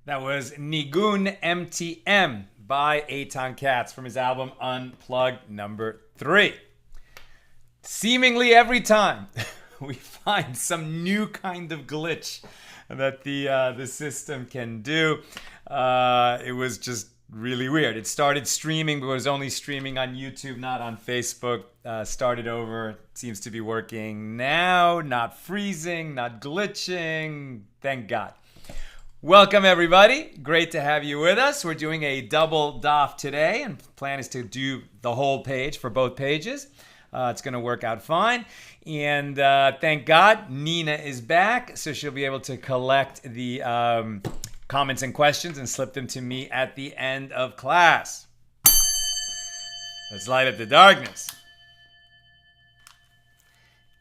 That was Nigun MTM by Eitan Katz from his album Unplugged number 3. Seemingly every time we find some new kind of glitch that the system can do. It was just really weird. It started streaming, but it was only streaming on YouTube, not on Facebook. Started over. Seems to be working now. Not freezing, not glitching. Thank God. Welcome, everybody. Great to have you with us. We're doing a double daf today, and the plan is to do the whole page for both pages. It's going to work out fine. And thank God, Nina is back, so she'll be able to collect the comments and questions and slip them to me at the end of class. Let's light up the darkness.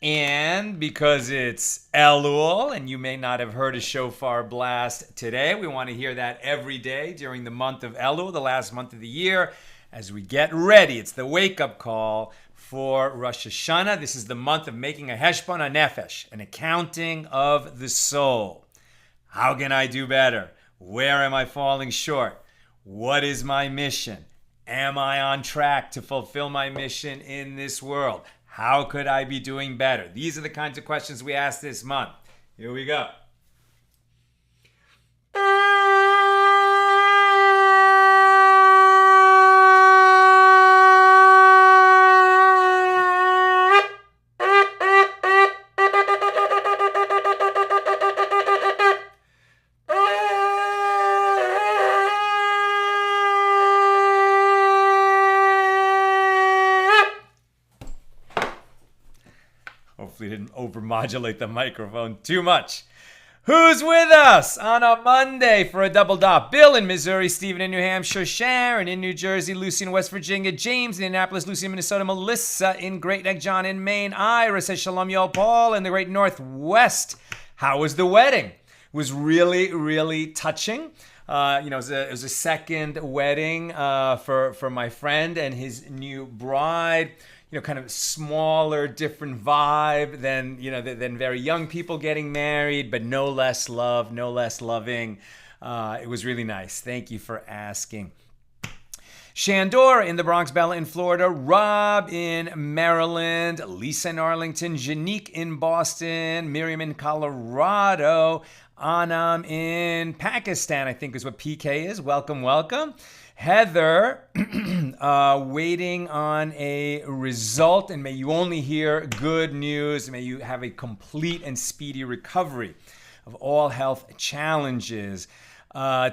And because it's Elul, and you may not have heard a shofar blast today, we want to hear that every day during the month of Elul, the last month of the year, as we get ready. It's the wake-up call for Rosh Hashanah. This is the month of making a heshbon hanefesh, an accounting of the soul. How can I do better? Where am I falling short? What is my mission? Am I on track to fulfill my mission in this world? How could I be doing better? These are the kinds of questions we ask this month. Here we go. Hopefully didn't overmodulate the microphone too much. Who's with us on a Monday for a double dot? Bill in Missouri, Stephen in New Hampshire, Sharon in New Jersey, Lucy in West Virginia, James in Indianapolis, Lucy in Minnesota, Melissa in Great Neck, John in Maine, Ira says Shalom Yol, Paul in the Great Northwest. How was the wedding? It was really, really touching. It was a second wedding for my friend and his new bride. Kind of smaller, different vibe than very young people getting married, but no less love, no less loving. It was really nice. Thank you for asking. Shandor in the Bronx, Bella in Florida, Rob in Maryland, Lisa in Arlington, Janique in Boston, Miriam in Colorado, Anam in Pakistan, I think is what PK is. Welcome, welcome. Heather, waiting on a result, and may you only hear good news. May you have a complete and speedy recovery of all health challenges.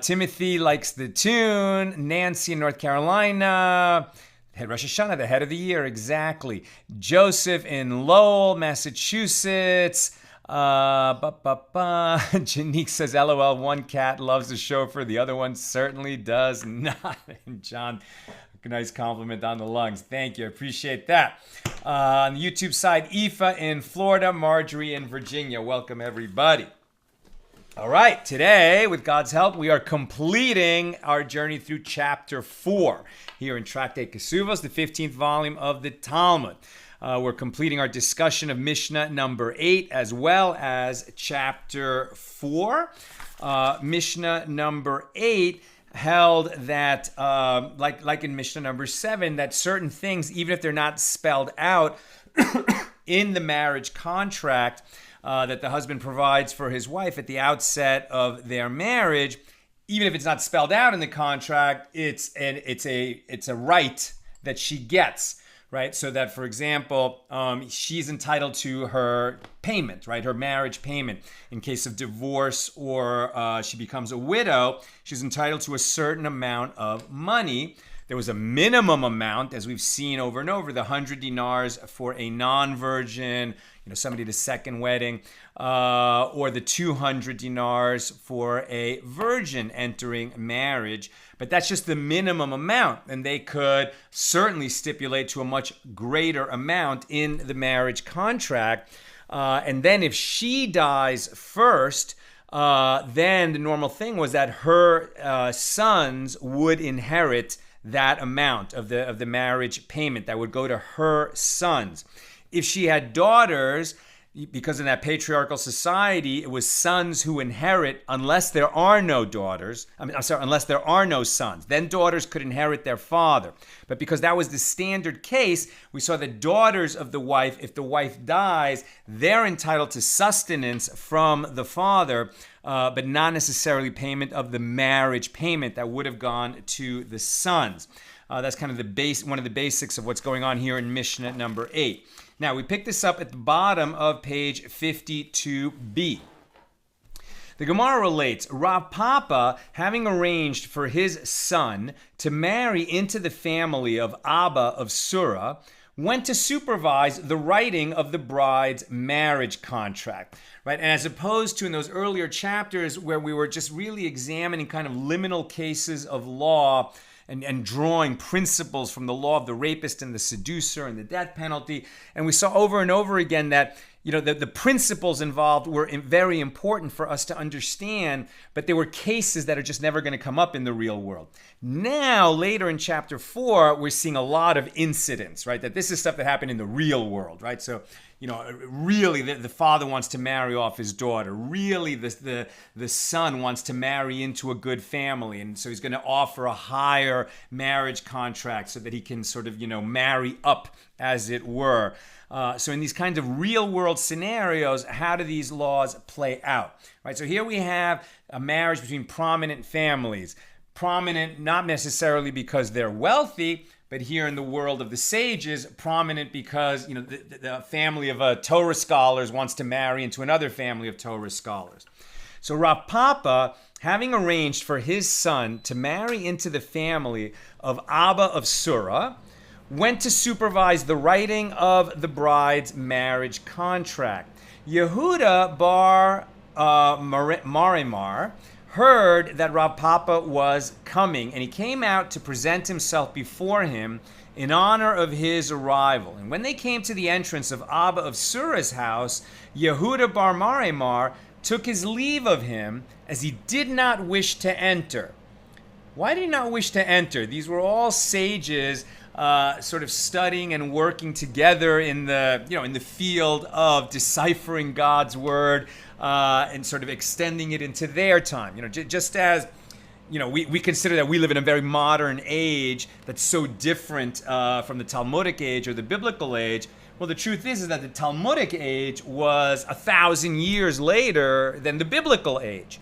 Timothy likes the tune. Nancy in North Carolina. Head Rosh Hashanah, the head of the year, exactly. Joseph in Lowell, Massachusetts. Janique says, LOL, one cat loves the chauffeur, the other one certainly does not. And John, a nice compliment on the lungs. Thank you, I appreciate that. On the YouTube side, Aoife in Florida, Marjorie in Virginia. Welcome, everybody. All right, today, with God's help, we are completing our journey through chapter 4 here in Tractate Kesubos, the 15th volume of the Talmud. We're completing our discussion of Mishnah number 8 as well as chapter 4. Mishnah number 8 held that, like in Mishnah number 7, that certain things, even if they're not spelled out in the marriage contract that the husband provides for his wife at the outset of their marriage, even if it's not spelled out in the contract, it's a right that she gets. right? So that, for example, she's entitled to her payment, right? Her marriage payment. In case of divorce or she becomes a widow, she's entitled to a certain amount of money. There was a minimum amount, as we've seen over and over, the 100 dinars for a non-virgin, somebody at a second wedding, or the 200 dinars for a virgin entering marriage. But that's just the minimum amount, and they could certainly stipulate to a much greater amount in the marriage contract. And then if she dies first, then the normal thing was that her sons would inherit that amount of the marriage payment that would go to her sons. If she had daughters, because in that patriarchal society, it was sons who inherit unless there are no daughters. Unless there are no sons. Then daughters could inherit their father. But because that was the standard case, we saw that daughters of the wife, if the wife dies, they're entitled to sustenance from the father, but not necessarily payment of the marriage payment that would have gone to the sons. That's kind of one of the basics of what's going on here in Mishnah number 8. Now, we pick this up at the bottom of page 52b. The Gemara relates, Rav Papa, having arranged for his son to marry into the family of Abba of Surah, went to supervise the writing of the bride's marriage contract, right? And as opposed to in those earlier chapters where we were just really examining kind of liminal cases of law and drawing principles from the law of the rapist and the seducer and the death penalty. And we saw over and over again that the principles involved were very important for us to understand, but they were cases that are just never going to come up in the real world. Now, later in chapter 4, we're seeing a lot of incidents, right? That this is stuff that happened in the real world, right? So, really the father wants to marry off his daughter. Really the son wants to marry into a good family. And so he's going to offer a higher marriage contract so that he can sort of, marry up, as it were. So in these kinds of real world scenarios, how do these laws play out? Right. So here we have a marriage between prominent families. Prominent not necessarily because they're wealthy, but here in the world of the sages, prominent because the family of Torah scholars wants to marry into another family of Torah scholars. So Rav Papa, having arranged for his son to marry into the family of Abba of Surah, went to supervise the writing of the bride's marriage contract. Yehuda bar Marimar heard that Rav Papa was coming, and he came out to present himself before him in honor of his arrival. And when they came to the entrance of Abba of Surah's house, Yehuda bar Marimar took his leave of him, as he did not wish to enter. Why did he not wish to enter? These were all sages sort of studying and working together in the field of deciphering God's word and sort of extending it into their time. Just as we consider that we live in a very modern age that's so different from the Talmudic age or the biblical age. Well, the truth is that the Talmudic age was 1,000 years later than the biblical age.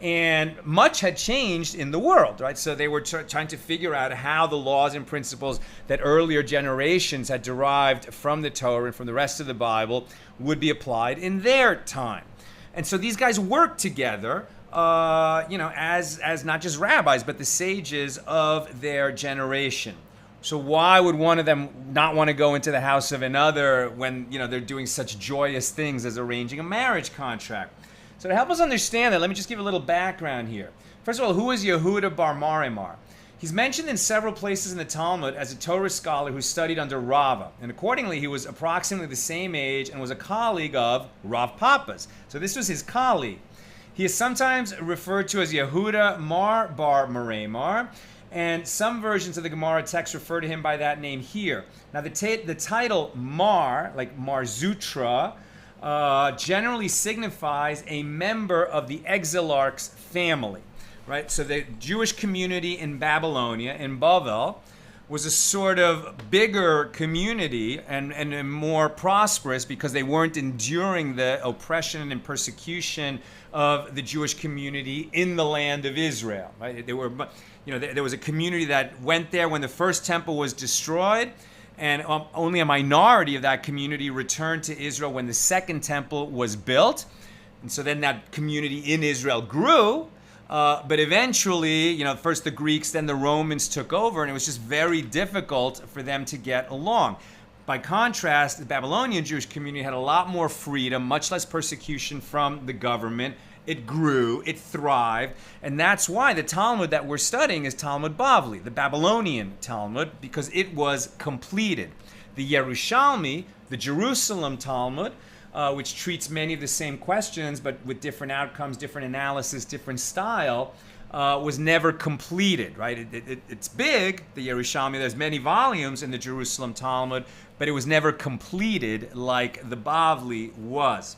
And much had changed in the world, right? So they were trying to figure out how the laws and principles that earlier generations had derived from the Torah and from the rest of the Bible would be applied in their time. And so these guys worked together, as not just rabbis, but the sages of their generation. So why would one of them not want to go into the house of another when, they're doing such joyous things as arranging a marriage contract? So to help us understand that, let me just give a little background here. First of all, who is Yehuda bar Marimar? He's mentioned in several places in the Talmud as a Torah scholar who studied under Rava, and accordingly he was approximately the same age and was a colleague of Rav Papa's. So this was his colleague. He is sometimes referred to as Yehuda Mar bar Marimar, and some versions of the Gemara text refer to him by that name here. Now the title Mar, like Marzutra, generally signifies a member of the exilarch's family, right? So the Jewish community in Babylonia, in Bavel, was a sort of bigger community and more prosperous because they weren't enduring the oppression and persecution of the Jewish community in the land of Israel, right? There was a community that went there when the first temple was destroyed. and only a minority of that community returned to Israel when the second temple was built. And so then that community in Israel grew. But eventually, first the Greeks, then the Romans took over, and it was just very difficult for them to get along. By contrast, the Babylonian Jewish community had a lot more freedom, much less persecution from the government. It grew, it thrived, and that's why the Talmud that we're studying is Talmud Bavli, the Babylonian Talmud, because it was completed. The Yerushalmi, the Jerusalem Talmud, which treats many of the same questions, but with different outcomes, different analysis, different style, was never completed, right? It's big, the Yerushalmi. There's many volumes in the Jerusalem Talmud, but it was never completed like the Bavli was.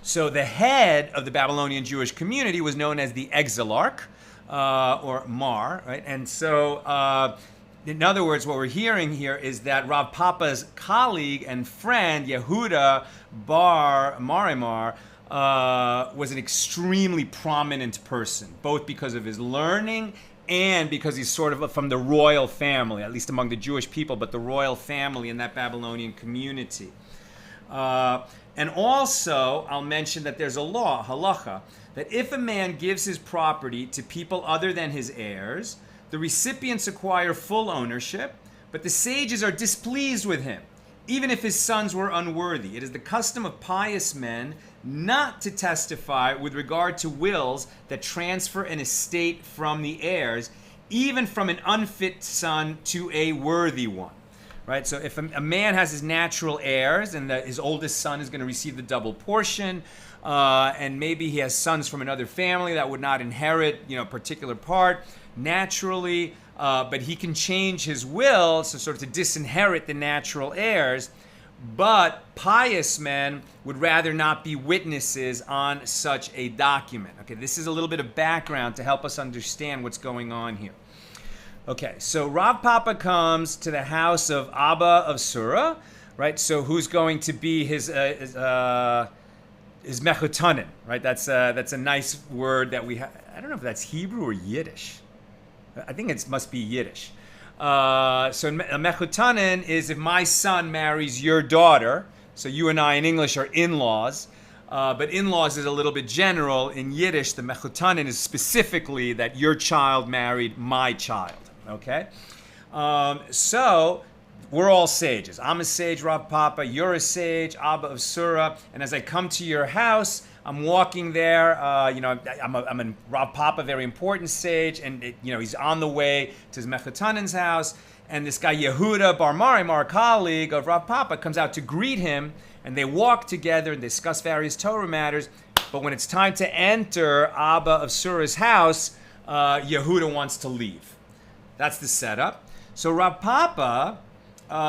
So the head of the Babylonian Jewish community was known as the Exilarch, or Mar, right? And so, in other words, what we're hearing here is that Rav Papa's colleague and friend, Yehuda bar Marimar, was an extremely prominent person, both because of his learning and because he's sort of from the royal family, at least among the Jewish people, but the royal family in that Babylonian community. And also, I'll mention that there's a law, halacha, that if a man gives his property to people other than his heirs, the recipients acquire full ownership, but the sages are displeased with him, even if his sons were unworthy. It is the custom of pious men not to testify with regard to wills that transfer an estate from the heirs, even from an unfit son to a worthy one. Right? So if a man has his natural heirs and his oldest son is going to receive the double portion, and maybe he has sons from another family that would not inherit, a particular part naturally, but he can change his will so sort of to disinherit the natural heirs. But pious men would rather not be witnesses on such a document. Okay, this is a little bit of background to help us understand what's going on here. Okay, so Rav Papa comes to the house of Abba of Surah, right? So who's going to be his mechutanin, right? That's a nice word that we have. I don't know if that's Hebrew or Yiddish. I think it must be Yiddish. So a mechutanin is if my son marries your daughter. So you and I in English are in-laws. But in-laws is a little bit general. In Yiddish, the mechutanin is specifically that your child married my child. Okay? So we're all sages. I'm a sage, Rav Papa. You're a sage, Abba of Surah. And as I come to your house, I'm walking there. I'm a Rav Papa, very important sage. And, he's on the way to his mechutanin's house. And this guy, Yehuda bar Marimar, colleague of Rav Papa, comes out to greet him. And they walk together and discuss various Torah matters. But when it's time to enter Abba of Surah's house, Yehuda wants to leave. That's the setup. So Rav Papa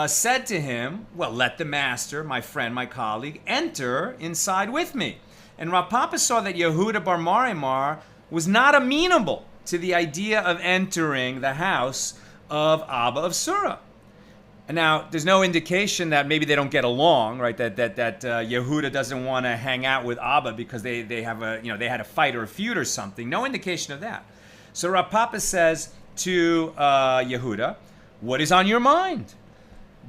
said to him, well, let the master, my friend, my colleague, enter inside with me. And Rav Papa saw that Yehuda bar Marimar was not amenable to the idea of entering the house of Abba of Surah. And now, there's no indication that maybe they don't get along, right? That Yehuda doesn't want to hang out with Abba because they have they had a fight or a feud or something. No indication of that. So Rav Papa says to Yehuda, what is on your mind?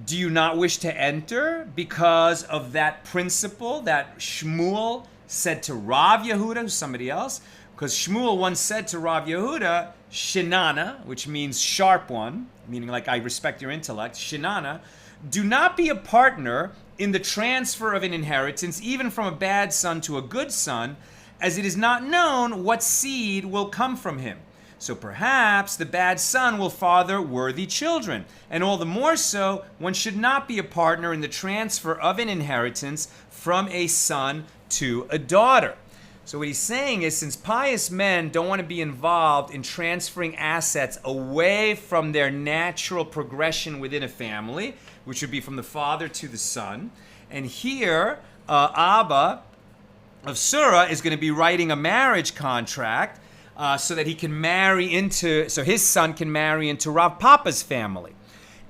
Do you not wish to enter because of that principle that Shmuel said to Rav Yehuda, who's somebody else? Because Shmuel once said to Rav Yehuda, Shinana, which means sharp one, meaning like I respect your intellect, Shinana, do not be a partner in the transfer of an inheritance, even from a bad son to a good son, as it is not known what seed will come from him. So perhaps the bad son will father worthy children. And all the more so, one should not be a partner in the transfer of an inheritance from a son to a daughter. So what he's saying is, since pious men don't want to be involved in transferring assets away from their natural progression within a family, which would be from the father to the son, and here Abba of Surah is going to be writing a marriage contract so that he can so his son can marry into Rav Papa's family.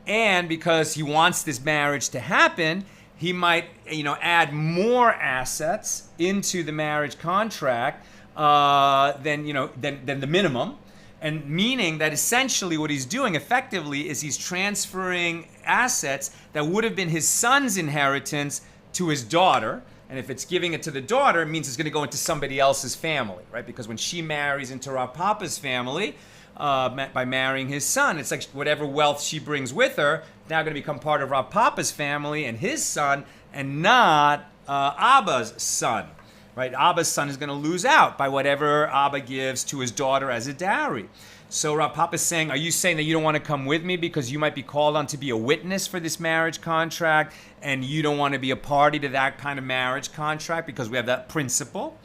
And because he wants this marriage to happen, he might, add more assets into the marriage contract than the minimum. And meaning that essentially what he's doing effectively is he's transferring assets that would have been his son's inheritance to his daughter. And if it's giving it to the daughter, it means it's going to go into somebody else's family, right? Because when she marries into Rav Papa's family, by marrying his son, it's like whatever wealth she brings with her, now going to become part of Rav Papa's family and his son, and not Abba's son. Right? Abba's son is going to lose out by whatever Abba gives to his daughter as a dowry. So Rav Papa is saying, are you saying that you don't want to come with me because you might be called on to be a witness for this marriage contract and you don't want to be a party to that kind of marriage contract because we have that principle?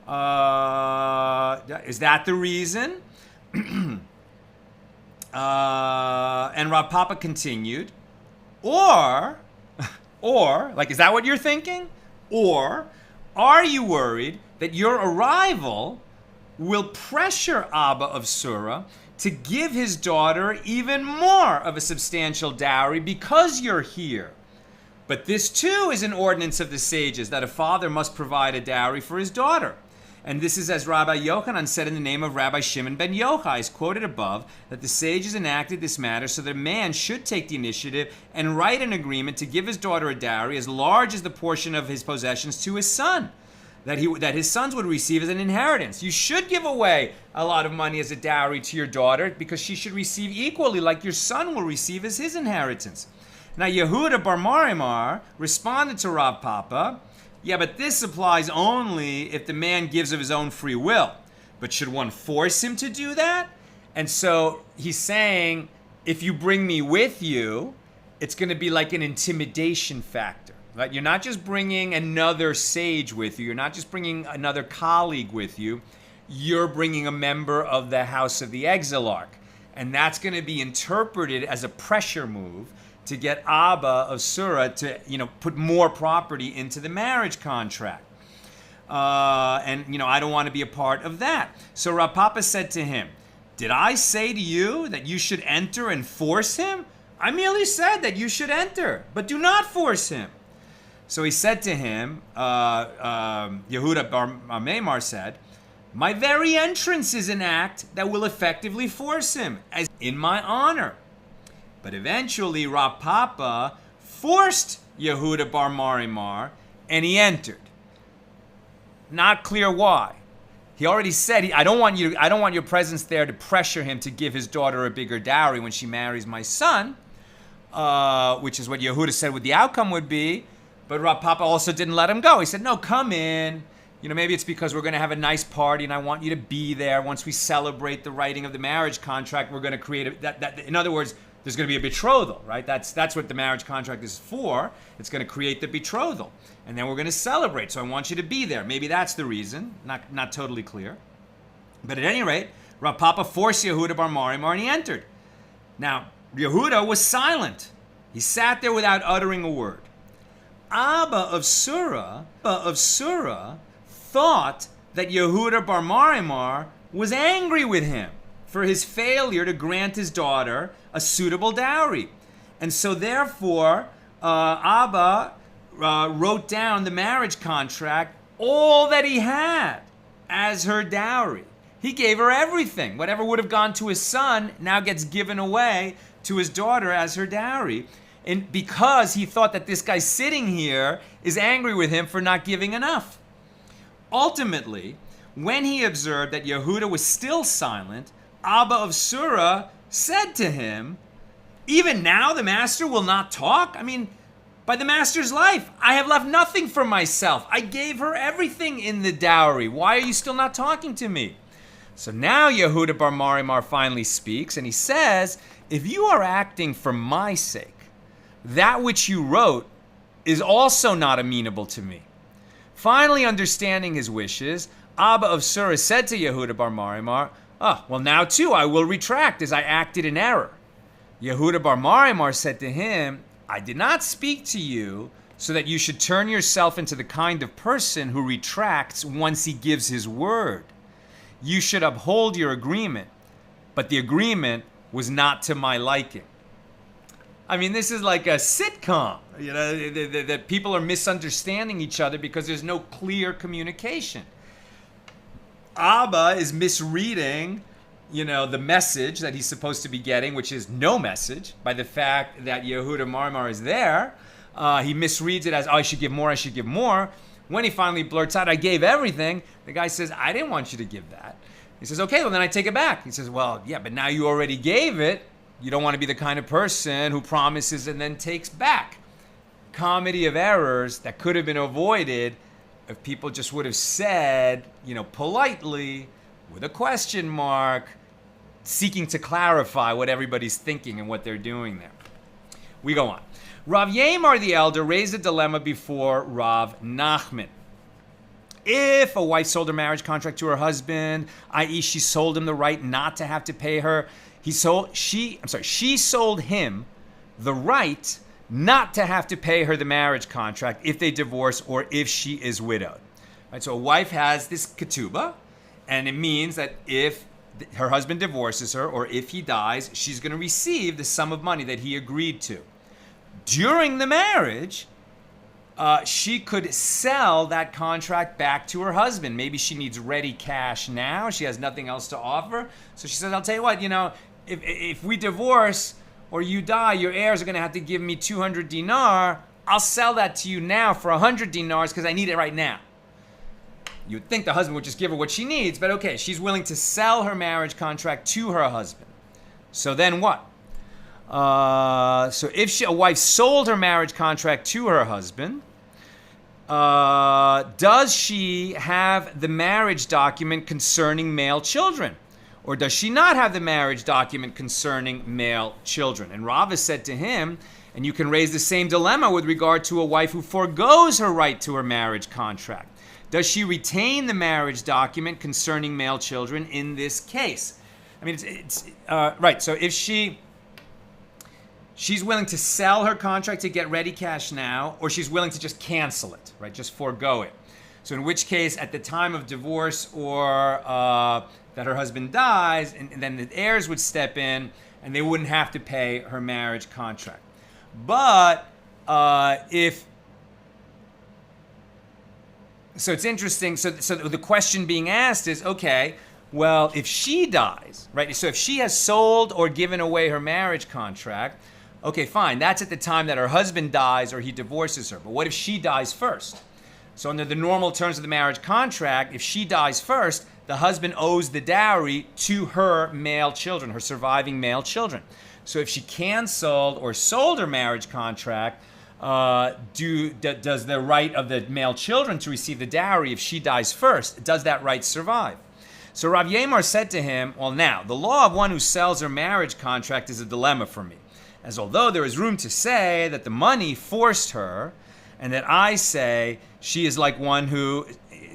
Is that the reason? And Rav Papa continued, or, like, is that what you're thinking? Or, are you worried that your arrival will pressure Abba of Surah to give his daughter even more of a substantial dowry because you're here? But this too is an ordinance of the sages, that a father must provide a dowry for his daughter. And this is as Rabbi Yochanan said in the name of Rabbi Shimon ben Yochai, as quoted above, that the sages enacted this matter so that a man should take the initiative and write an agreement to give his daughter a dowry as large as the portion of his possessions to his son, that his sons would receive as an inheritance. You should give away a lot of money as a dowry to your daughter because she should receive equally like your son will receive as his inheritance. Now Yehuda bar Marimar responded to Rav Papa, yeah, but this applies only if the man gives of his own free will. But should one force him to do that? And so he's saying, if you bring me with you, it's going to be like an intimidation factor. Right? You're not just bringing another sage with you. You're not just bringing another colleague with you. You're bringing a member of the house of the exilarch. And that's going to be interpreted as a pressure move to get Abba of Surah to, put more property into the marriage contract. And I don't want to be a part of that. So Rav Papa said to him, did I say to you that you should enter and force him? I merely said that you should enter, but do not force him. So he said to him, Yehuda bar Maimar said, my very entrance is an act that will effectively force him, as in my honor. But eventually Rav Papa forced Yehuda bar Marimar, and he entered. Not clear why. He already said, I don't want your presence there to pressure him to give his daughter a bigger dowry when she marries my son, which is what Yehuda said what the outcome would be. But Rav Papa also didn't let him go. He said, no, come in. Maybe it's because we're going to have a nice party and I want you to be there. Once we celebrate the writing of the marriage contract, we're going to create in other words, there's going to be a betrothal, right? That's what the marriage contract is for. It's going to create the betrothal. And then we're going to celebrate. So I want you to be there. Maybe that's the reason. Not totally clear. But at any rate, Rav Papa forced Yehuda bar Marimar and he entered. Now, Yehuda was silent. He sat there without uttering a word. Abba of Surah thought that Yehuda bar Marimar was angry with him for his failure to grant his daughter a suitable dowry. And so therefore, Abba wrote down the marriage contract, all that he had as her dowry. He gave her everything. Whatever would have gone to his son now gets given away to his daughter as her dowry. And because he thought that this guy sitting here is angry with him for not giving enough. Ultimately, when he observed that Yehuda was still silent, Abba of Surah said to him, even now the master will not talk? I mean, by the master's life, I have left nothing for myself. I gave her everything in the dowry. Why are you still not talking to me? So now Yehuda bar Marimar finally speaks, and he says, if you are acting for my sake, that which you wrote is also not amenable to me. Finally understanding his wishes, Abba of Surah said to Yehuda bar Marimar, well now too I will retract as I acted in error. Yehuda bar Marimar said to him, I did not speak to you so that you should turn yourself into the kind of person who retracts once he gives his word. You should uphold your agreement, but the agreement was not to my liking. I mean, this is like a sitcom, that people are misunderstanding each other because there's no clear communication. Abba is misreading the message that he's supposed to be getting, which is no message, by the fact that Yehuda Marmar is there. He misreads it as, I should give more, I should give more. When he finally blurts out, I gave everything, the guy says, I didn't want you to give that. He says, okay, well, then I take it back. He says, well, yeah, but now you already gave it. You don't want to be the kind of person who promises and then takes back. Comedy of errors that could have been avoided if people just would have said, politely, with a question mark, seeking to clarify what everybody's thinking and what they're doing there. We go on. Rav Yamar the elder raised a dilemma before Rav Nachman. If a wife sold her marriage contract to her husband, i.e. she sold him the right not to have to pay her, she sold him the right not to have to pay her the marriage contract if they divorce or if she is widowed. Right, so a wife has this ketubah, and it means that if her husband divorces her or if he dies, she's going to receive the sum of money that he agreed to. During the marriage, she could sell that contract back to her husband. Maybe she needs ready cash now. She has nothing else to offer. So she says, I'll tell you what, if we divorce or you die, your heirs are going to have to give me 200 dinar. I'll sell that to you now for 100 dinars because I need it right now. You'd think the husband would just give her what she needs, but okay, she's willing to sell her marriage contract to her husband. So then what? So if a wife sold her marriage contract to her husband, does she have the marriage document concerning male children? Or does she not have the marriage document concerning male children? And Rava said to him, and you can raise the same dilemma with regard to a wife who forgoes her right to her marriage contract. Does she retain the marriage document concerning male children in this case? I mean, it's right. So if she's willing to sell her contract to get ready cash now, or she's willing to just cancel it, right? Just forego it. So in which case, at the time of divorce or that her husband dies, and then the heirs would step in and they wouldn't have to pay her marriage contract. But so it's interesting. So the question being asked is, okay, well, if she dies, right? So if she has sold or given away her marriage contract, okay, fine. That's at the time that her husband dies or he divorces her. But what if she dies first? So under the normal terms of the marriage contract, if she dies first, the husband owes the dowry to her male children, her surviving male children. So if she canceled or sold her marriage contract, does the right of the male children to receive the dowry, if she dies first, does that right survive? So Rav Yamar said to him, well, now, the law of one who sells her marriage contract is a dilemma for me, as although there is room to say that the money forced her, and that I say she is like one who,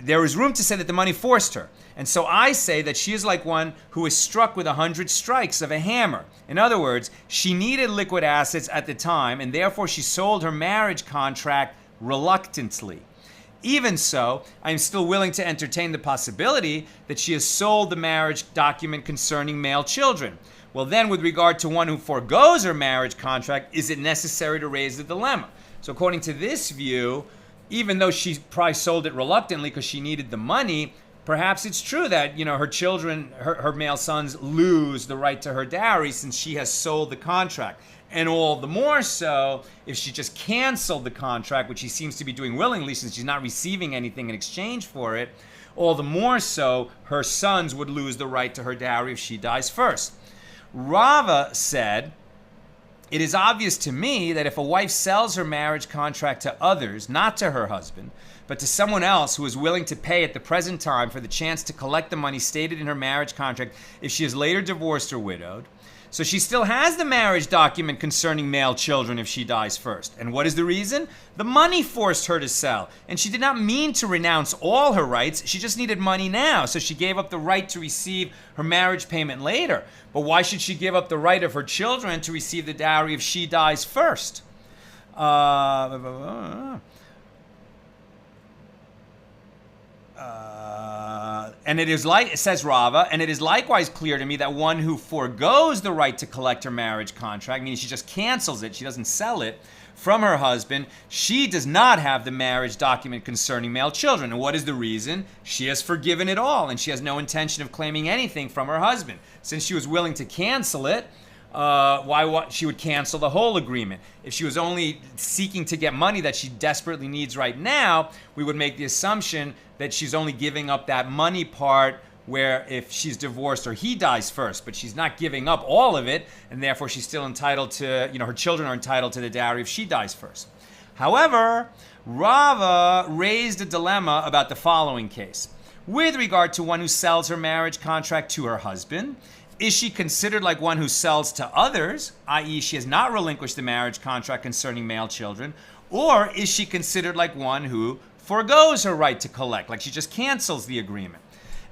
there is room to say that the money forced her. And so I say that she is like one who is struck with 100 strikes of a hammer. In other words, she needed liquid assets at the time, and therefore she sold her marriage contract reluctantly. Even so, I am still willing to entertain the possibility that she has sold the marriage document concerning male children. Well, then, with regard to one who forgoes her marriage contract, is it necessary to raise the dilemma? So according to this view, even though she probably sold it reluctantly because she needed the money, perhaps it's true that, her children, her male sons, lose the right to her dowry since she has sold the contract. And all the more so if she just canceled the contract, which she seems to be doing willingly since she's not receiving anything in exchange for it, all the more so her sons would lose the right to her dowry if she dies first. Rava said, it is obvious to me that if a wife sells her marriage contract to others, not to her husband, but to someone else who is willing to pay at the present time for the chance to collect the money stated in her marriage contract if she is later divorced or widowed, so she still has the marriage document concerning male children if she dies first. And what is the reason? The money forced her to sell. And she did not mean to renounce all her rights. She just needed money now. So she gave up the right to receive her marriage payment later. But why should she give up the right of her children to receive the dowry if she dies first? And it is like, it says Rava, and it is likewise clear to me that one who forgoes the right to collect her marriage contract, meaning she just cancels it, she doesn't sell it, from her husband, she does not have the marriage document concerning male children. And what is the reason? She has forgiven it all, and she has no intention of claiming anything from her husband. Since she was willing to cancel it, she would cancel the whole agreement. If she was only seeking to get money that she desperately needs right now, we would make the assumption that she's only giving up that money part where if she's divorced or he dies first, but she's not giving up all of it, and therefore she's still entitled to, her children are entitled to the dowry if she dies first. However, Rava raised a dilemma about the following case. With regard to one who sells her marriage contract to her husband, is she considered like one who sells to others, i.e. she has not relinquished the marriage contract concerning male children, or is she considered like one who forgoes her right to collect, like she just cancels the agreement?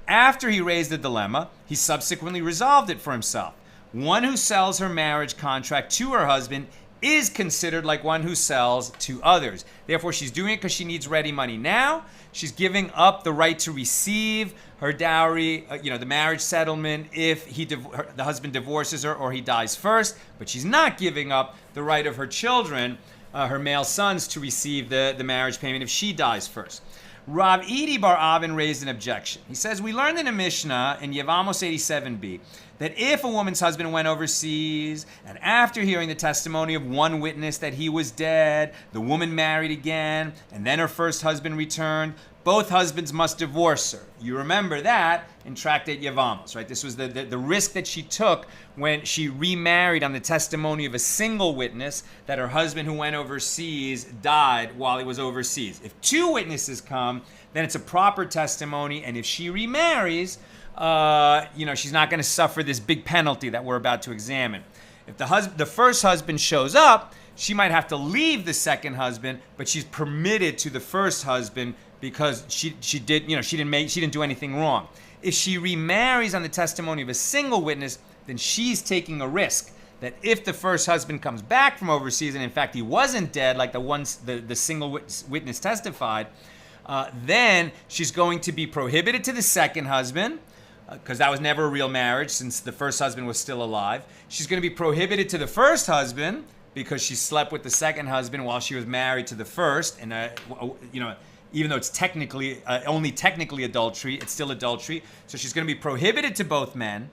After he raised the dilemma, he subsequently resolved it for himself. One who sells her marriage contract to her husband is considered like one who sells to others. Therefore, she's doing it because she needs ready money now. She's giving up the right to receive her dowry, the marriage settlement, if the husband divorces her or he dies first. But she's not giving up the right of her children, her male sons, to receive the marriage payment if she dies first. Rav Idi Bar Avin raised an objection. He says, we learned in a Mishna in Yevamos 87b that if a woman's husband went overseas and after hearing the testimony of one witness that he was dead, the woman married again, and then her first husband returned, both husbands must divorce her. You remember that in Tractate Yevamos, right? This was the risk that she took when she remarried on the testimony of a single witness that her husband who went overseas died while he was overseas. If two witnesses come, then it's a proper testimony, and if she remarries, she's not going to suffer this big penalty that we're about to examine. If the first husband shows up, she might have to leave the second husband, but she's permitted to the first husband because she didn't do anything wrong. If she remarries on the testimony of a single witness, then she's taking a risk that if the first husband comes back from overseas and in fact he wasn't dead like the single witness testified, then she's going to be prohibited to the second husband, because that was never a real marriage since the first husband was still alive. She's going to be prohibited to the first husband because she slept with the second husband while she was married to the first. And, even though it's only technically adultery, it's still adultery. So she's going to be prohibited to both men.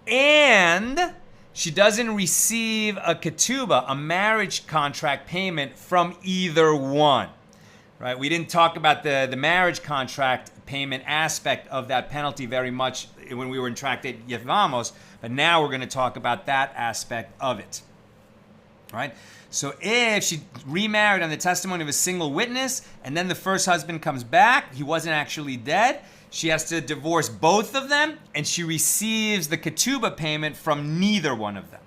And she doesn't receive a ketubah, a marriage contract payment from either one. Right? We didn't talk about the marriage contract payment aspect of that penalty very much when we were in Tractate Yevamos, but now we're going to talk about that aspect of it. Right? So if she remarried on the testimony of a single witness, and then the first husband comes back, he wasn't actually dead, she has to divorce both of them, and she receives the ketubah payment from neither one of them.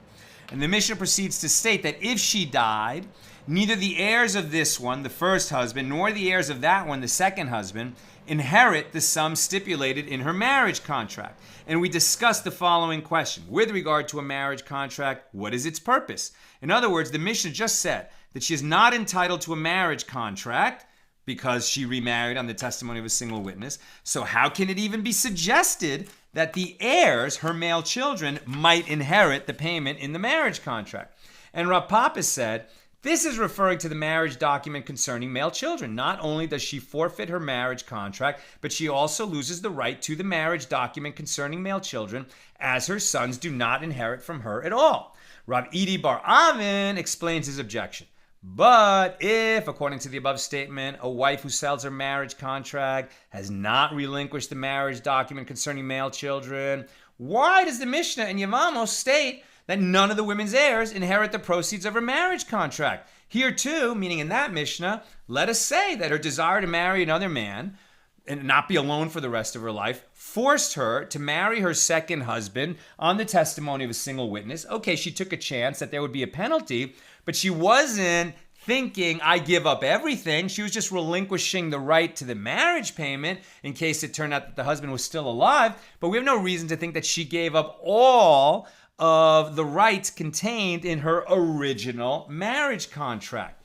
And the Mishnah proceeds to state that if she died, neither the heirs of this one, the first husband, nor the heirs of that one, the second husband, inherit the sum stipulated in her marriage contract. And we discussed the following question. With regard to a marriage contract, what is its purpose? In other words, the Mishnah just said that she is not entitled to a marriage contract because she remarried on the testimony of a single witness. So how can it even be suggested that the heirs, her male children, might inherit the payment in the marriage contract? And Rav Papa said, this is referring to the marriage document concerning male children. Not only does she forfeit her marriage contract, but she also loses the right to the marriage document concerning male children, as her sons do not inherit from her at all. Rav Idi Bar Avin explains his objection. But if, according to the above statement, a wife who sells her marriage contract has not relinquished the marriage document concerning male children, why does the Mishnah in Yevamos state that none of the women's heirs inherit the proceeds of her marriage contract? Here too, meaning in that Mishnah, let us say that her desire to marry another man and not be alone for the rest of her life forced her to marry her second husband on the testimony of a single witness. Okay, she took a chance that there would be a penalty, but she wasn't thinking, I give up everything. She was just relinquishing the right to the marriage payment in case it turned out that the husband was still alive. But we have no reason to think that she gave up all of the rights contained in her original marriage contract.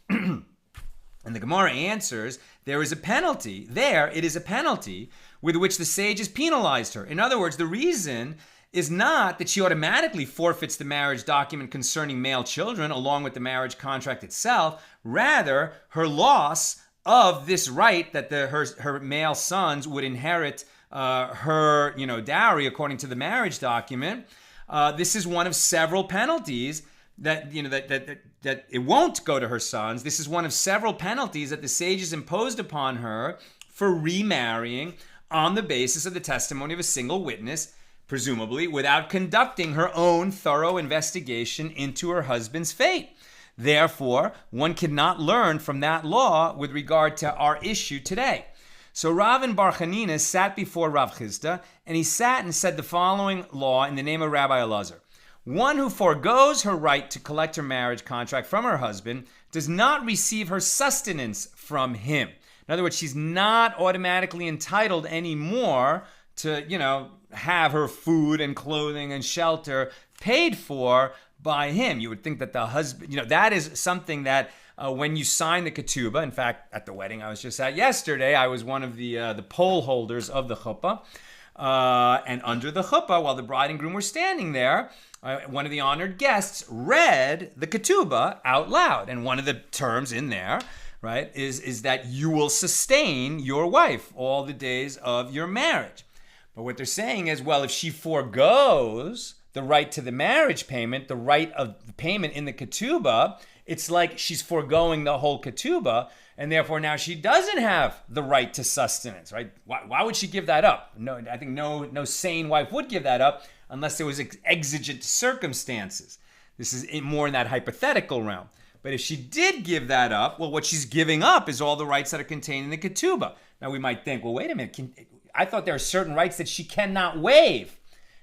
And the Gemara answers there is a penalty. There, it is a penalty with which the sages penalized her. In other words, the reason is not that she automatically forfeits the marriage document concerning male children along with the marriage contract itself. Rather, her loss of this right that her male sons would inherit her dowry according to the marriage document. This is one of several penalties that that it won't go to her sons. This is one of several penalties that the sages imposed upon her for remarrying on the basis of the testimony of a single witness, presumably without conducting her own thorough investigation into her husband's fate. Therefore, one cannot learn from that law with regard to our issue today. So Rav and Bar Chanina sat before Rav Chisda, and he sat and said the following law in the name of Rabbi Elazar. One who forgoes her right to collect her marriage contract from her husband does not receive her sustenance from him. In other words, she's not automatically entitled anymore to, have her food and clothing and shelter paid for by him. You would think that the husband, that is something that when you sign the ketubah, in fact, at the wedding I was just at yesterday, I was one of the poll holders of the chuppah. And under the chuppah, while the bride and groom were standing there, one of the honored guests read the ketubah out loud. And one of the terms in there, right, is that you will sustain your wife all the days of your marriage. But what they're saying is, well, if she forgoes the right to the marriage payment, the right of the payment in the ketubah, it's like she's foregoing the whole ketubah, and therefore now she doesn't have the right to sustenance, right? Why would she give that up? No, I think no sane wife would give that up unless there was exigent circumstances. This is more in that hypothetical realm. But if she did give that up, well, what she's giving up is all the rights that are contained in the ketubah. Now we might think, well, wait a minute. I thought there are certain rights that she cannot waive.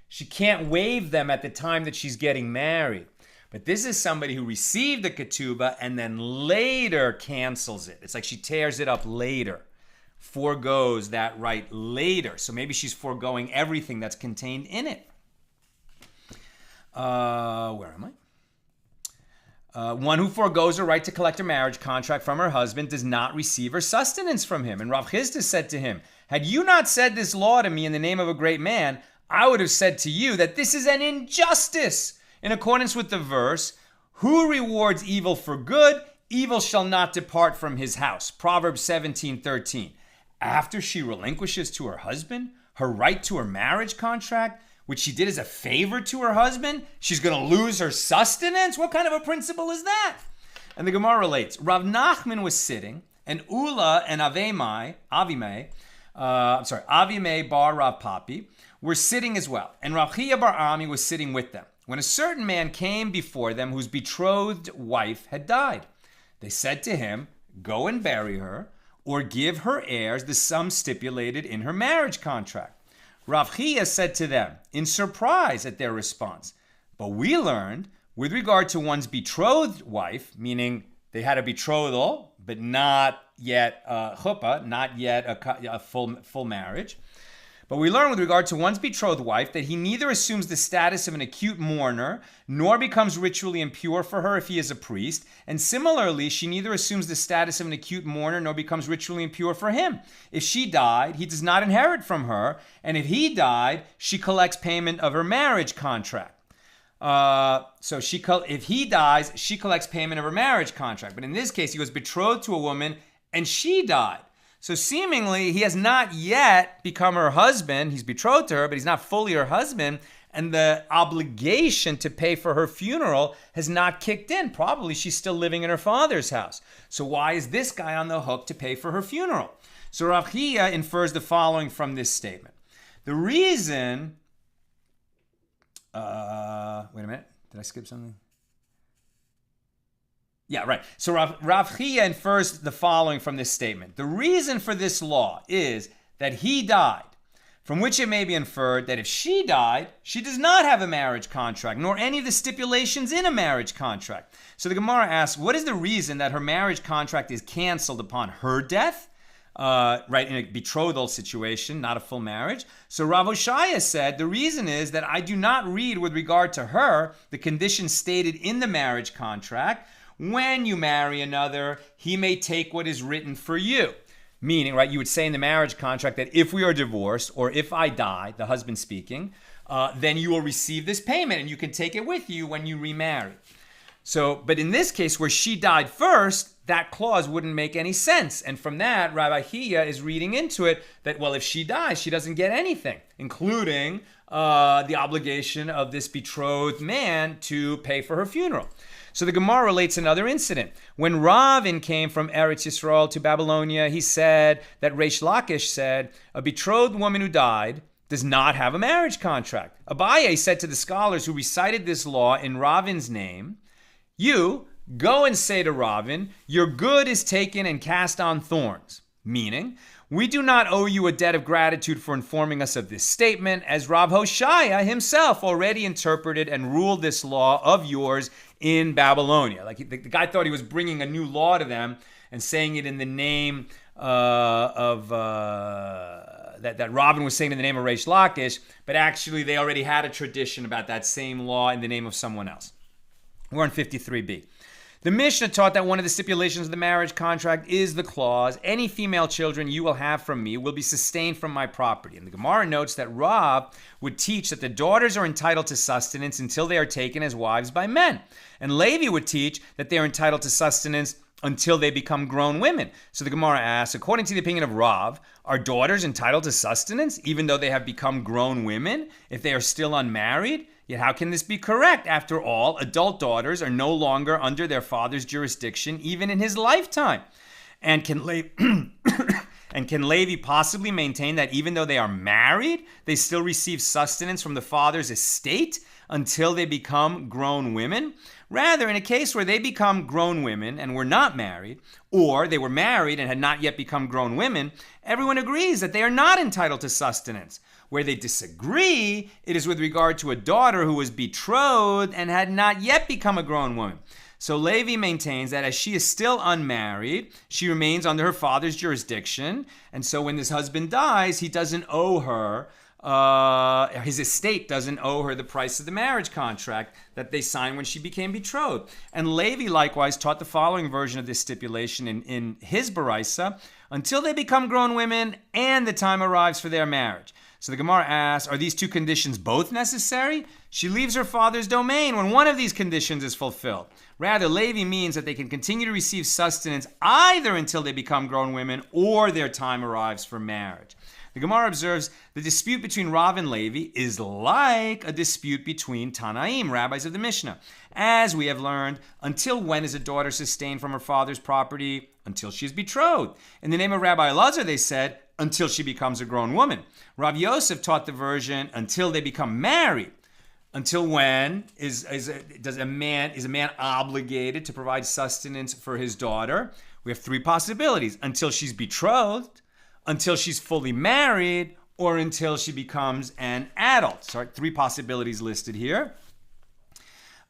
She can't waive them at the time that she's getting married. But this is somebody who received the ketubah and then later cancels it. It's like she tears it up later, forgoes that right later. So maybe she's foregoing everything that's contained in it. Where am I? One who forgoes her right to collect a marriage contract from her husband does not receive her sustenance from him. And Rav Chisda said to him, had you not said this law to me in the name of a great man, I would have said to you that this is an injustice. In accordance with the verse, who rewards evil for good, evil shall not depart from his house. Proverbs 17:13. After she relinquishes to her husband her right to her marriage contract, which she did as a favor to her husband, she's going to lose her sustenance? What kind of a principle is that? And the Gemara relates, Rav Nachman was sitting, and Ula and Avimei bar Rav Papi were sitting as well, and Rav Chia bar Ami was sitting with them, when a certain man came before them whose betrothed wife had died. They said to him, go and bury her, or give her heirs the sum stipulated in her marriage contract. Rav Chia said to them, in surprise at their response, but we learned, with regard to one's betrothed wife, meaning they had a betrothal, but not yet a chuppah, not yet a full marriage. But we learn with regard to one's betrothed wife that he neither assumes the status of an acute mourner, nor becomes ritually impure for her if he is a priest. And similarly, she neither assumes the status of an acute mourner, nor becomes ritually impure for him. If she died, he does not inherit from her. And if he died, she collects payment of her marriage contract. If he dies, she collects payment of her marriage contract. But in this case, he was betrothed to a woman and she died. So seemingly, he has not yet become her husband. He's betrothed to her, but he's not fully her husband. And the obligation to pay for her funeral has not kicked in. Probably she's still living in her father's house. So why is this guy on the hook to pay for her funeral? So Rav Chia infers the following from this statement. The reason... wait a minute. Did I skip something? Yeah, right. So Rav Chia infers the following from this statement. The reason for this law is that he died, from which it may be inferred that if she died, she does not have a marriage contract, nor any of the stipulations in a marriage contract. So the Gemara asks, what is the reason that her marriage contract is canceled upon her death? In a betrothal situation, not a full marriage. So Rav Oshaya said, the reason is that I do not read with regard to her the conditions stated in the marriage contract. When you marry another, he may take what is written for you. Meaning, right, you would say in the marriage contract that if we are divorced or if I die, the husband speaking, then you will receive this payment and you can take it with you when you remarry. So, but in this case where she died first, that clause wouldn't make any sense. And from that, Rabbi Hiya is reading into it that, well, if she dies, she doesn't get anything, including the obligation of this betrothed man to pay for her funeral. So the Gemara relates another incident. When Ravin came from Eretz Yisrael to Babylonia, he said that Reish Lakish said, a betrothed woman who died does not have a marriage contract. Abaye said to the scholars who recited this law in Ravin's name, you go and say to Ravin, your good is taken and cast on thorns. Meaning, we do not owe you a debt of gratitude for informing us of this statement, as Rav Hoshaya himself already interpreted and ruled this law of yours in Babylonia. Like the guy thought he was bringing a new law to them and saying it in the name that Ravin was saying in the name of Reish Lakish, but actually they already had a tradition about that same law in the name of someone else. We're on 53b. The Mishnah taught that one of the stipulations of the marriage contract is the clause, any female children you will have from me will be sustained from my property. And the Gemara notes that Rav would teach that the daughters are entitled to sustenance until they are taken as wives by men. And Levi would teach that they are entitled to sustenance until they become grown women. So the Gemara asks, according to the opinion of Rav, are daughters entitled to sustenance even though they have become grown women if they are still unmarried? Yet how can this be correct? After all, adult daughters are no longer under their father's jurisdiction even in his lifetime. And can Levi possibly maintain that even though they are married, they still receive sustenance from the father's estate until they become grown women? Rather, in a case where they become grown women and were not married, or they were married and had not yet become grown women, everyone agrees that they are not entitled to sustenance. Where they disagree, it is with regard to a daughter who was betrothed and had not yet become a grown woman. So Levi maintains that as she is still unmarried, she remains under her father's jurisdiction, and so when this husband dies, he doesn't owe her, his estate doesn't owe her the price of the marriage contract that they signed when she became betrothed. And Levi likewise taught the following version of this stipulation in his Baraisa, until they become grown women and the time arrives for their marriage. So the Gemara asks, are these two conditions both necessary? She leaves her father's domain when one of these conditions is fulfilled. Rather, Levi means that they can continue to receive sustenance either until they become grown women or their time arrives for marriage. The Gemara observes the dispute between Rav and Levi is like a dispute between Tanaim, rabbis of the Mishnah. As we have learned, until when is a daughter sustained from her father's property? Until she is betrothed. In the name of Rabbi Elazar, they said, until she becomes a grown woman. Rav Yosef taught the version until they become married. Until when is a man obligated to provide sustenance for his daughter? We have three possibilities: until she's betrothed, until she's fully married, or until she becomes an adult. So three possibilities listed here.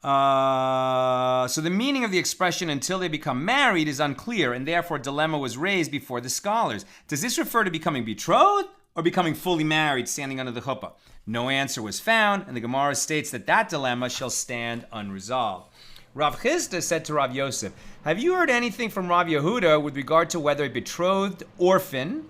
So the meaning of the expression until they become married is unclear, and therefore a dilemma was raised before the scholars. Does this refer to becoming betrothed or becoming fully married standing under the chuppah? No answer was found, and the Gemara states that dilemma shall stand unresolved. Rav Chisda said to Rav Yosef, have you heard anything from Rav Yehuda with regard to whether a betrothed orphan,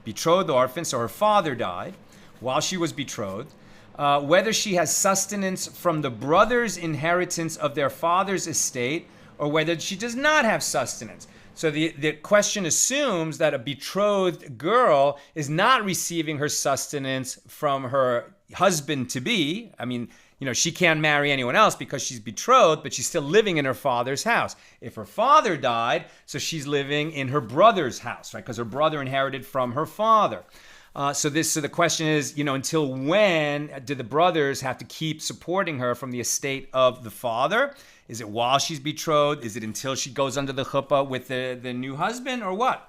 so her father died while she was betrothed, whether she has sustenance from the brother's inheritance of their father's estate, or whether she does not have sustenance? So the question assumes that a betrothed girl is not receiving her sustenance from her husband-to-be. I mean, she can't marry anyone else because she's betrothed, but she's still living in her father's house. If her father died, so she's living in her brother's house, right? Because her brother inherited from her father. So the question is, until when do the brothers have to keep supporting her from the estate of the father? Is it while she's betrothed? Is it until she goes under the chuppah with the new husband, or what?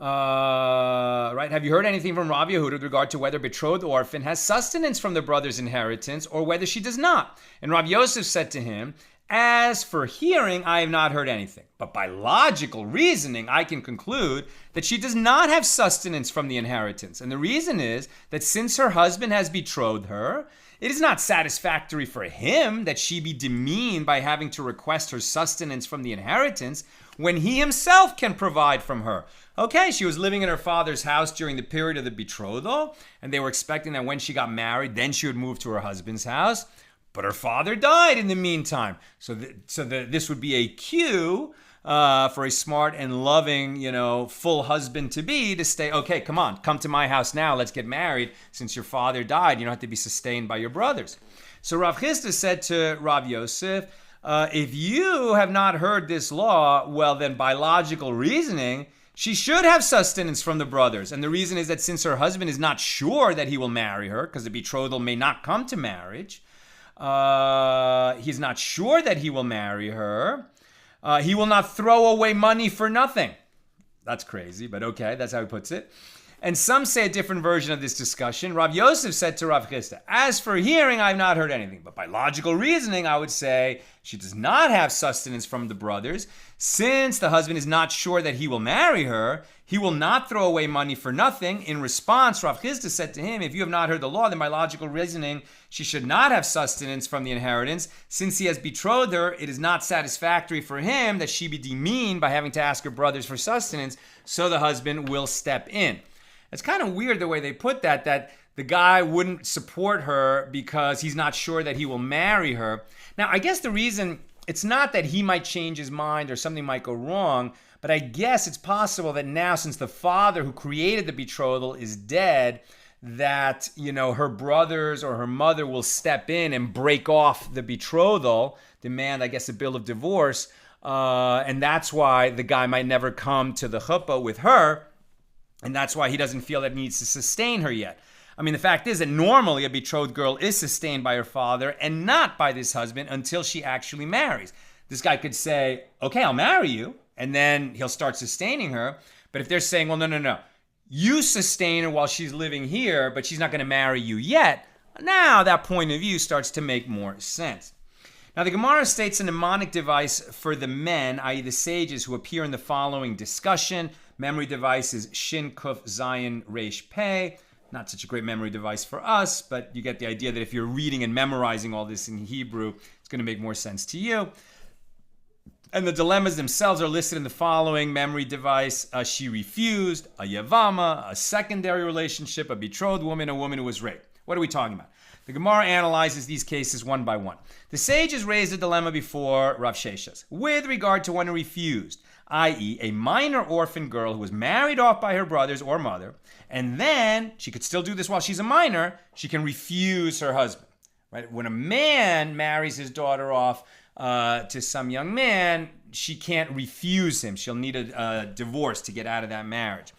Right? Have you heard anything from Rav Yehuda with regard to whether betrothed orphan has sustenance from the brother's inheritance, or whether she does not? And Rav Yosef said to him, as for hearing, I have not heard anything. But by logical reasoning, I can conclude that she does not have sustenance from the inheritance. And the reason is that since her husband has betrothed her, it is not satisfactory for him that she be demeaned by having to request her sustenance from the inheritance, when he himself can provide from her. Okay, she was living in her father's house during the period of the betrothal, and they were expecting that when she got married, then she would move to her husband's house. But her father died in the meantime. So this would be a cue for a smart and loving, full husband-to-be to stay, okay, come to my house now, let's get married. Since your father died, you don't have to be sustained by your brothers. So Rav Chisda said to Rav Yosef, if you have not heard this law, well then by logical reasoning, she should have sustenance from the brothers. And the reason is that since her husband is not sure that he will marry her, because the betrothal may not come to marriage, he's not sure that he will marry her, he will not throw away money for nothing. That's crazy, but okay, that's how he puts it. And some say a different version of this discussion. Rav Yosef said to Rav Chisda, as for hearing, I've not heard anything. But by logical reasoning, I would say she does not have sustenance from the brothers. Since the husband is not sure that he will marry her, he will not throw away money for nothing. In response, Rav Chisda said to him, if you have not heard the law, then by logical reasoning, she should not have sustenance from the inheritance. Since he has betrothed her, it is not satisfactory for him that she be demeaned by having to ask her brothers for sustenance, so the husband will step in. It's kind of weird the way they put that the guy wouldn't support her because he's not sure that he will marry her. Now, I guess the reason, it's not that he might change his mind or something might go wrong, but I guess it's possible that now, since the father who created the betrothal is dead, that, her brothers or her mother will step in and break off the betrothal, demand, I guess, a bill of divorce, and that's why the guy might never come to the chuppah with her. And that's why he doesn't feel that he needs to sustain her yet. I mean, the fact is that normally a betrothed girl is sustained by her father and not by this husband until she actually marries. This guy could say, okay, I'll marry you, and then he'll start sustaining her. But if they're saying, well, no, you sustain her while she's living here, but she's not going to marry you yet, now that point of view starts to make more sense. Now, the Gemara states a mnemonic device for the men, i.e. the sages, who appear in the following discussion. Memory device is Shin Kuf Zayin Reish Pei. Not such a great memory device for us, but you get the idea that if you're reading and memorizing all this in Hebrew, it's going to make more sense to you. And the dilemmas themselves are listed in the following memory device. She refused, a Yavama, a secondary relationship, a betrothed woman, a woman who was raped. What are we talking about? The Gemara analyzes these cases one by one. The sages raised a dilemma before Rav Sheshas with regard to one who refused, i.e. a minor orphan girl who was married off by her brothers or mother, and then, she could still do this while she's a minor, she can refuse her husband. Right? When a man marries his daughter off to some young man, she can't refuse him. She'll need a divorce to get out of that marriage.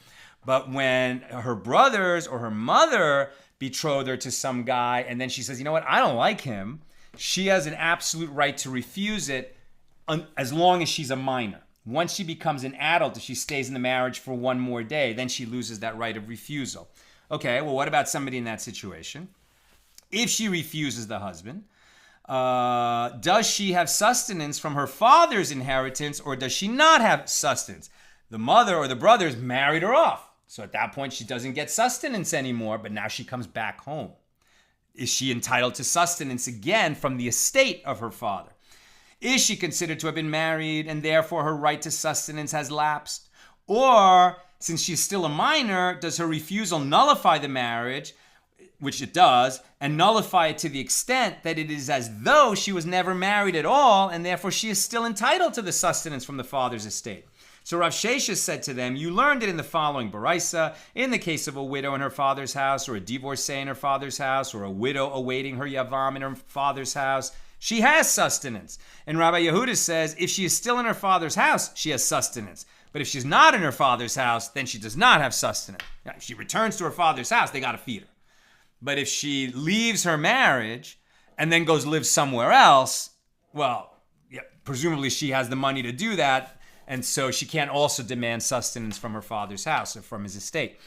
But when her brothers or her mother betroth her to some guy, and then she says, you know what, I don't like him, she has an absolute right to refuse it as long as she's a minor. Once she becomes an adult, if she stays in the marriage for one more day, then she loses that right of refusal. Okay, well, what about somebody in that situation? If she refuses the husband, does she have sustenance from her father's inheritance, or does she not have sustenance? The mother or the brothers married her off. So at that point, she doesn't get sustenance anymore, but now she comes back home. Is she entitled to sustenance again from the estate of her father? Is she considered to have been married and therefore her right to sustenance has lapsed? Or, since she's still a minor, does her refusal nullify the marriage, which it does, and nullify it to the extent that it is as though she was never married at all, and therefore she is still entitled to the sustenance from the father's estate? So Rav Sheshes said to them, you learned it in the following Baraisa, in the case of a widow in her father's house, or a divorcee in her father's house, or a widow awaiting her yavam in her father's house, she has sustenance. And Rabbi Yehuda says, if she is still in her father's house, she has sustenance. But if she's not in her father's house, then she does not have sustenance. Now, if she returns to her father's house, they got to feed her. But if she leaves her marriage and then goes live somewhere else, well, yeah, presumably she has the money to do that, and so she can't also demand sustenance from her father's house or from his estate.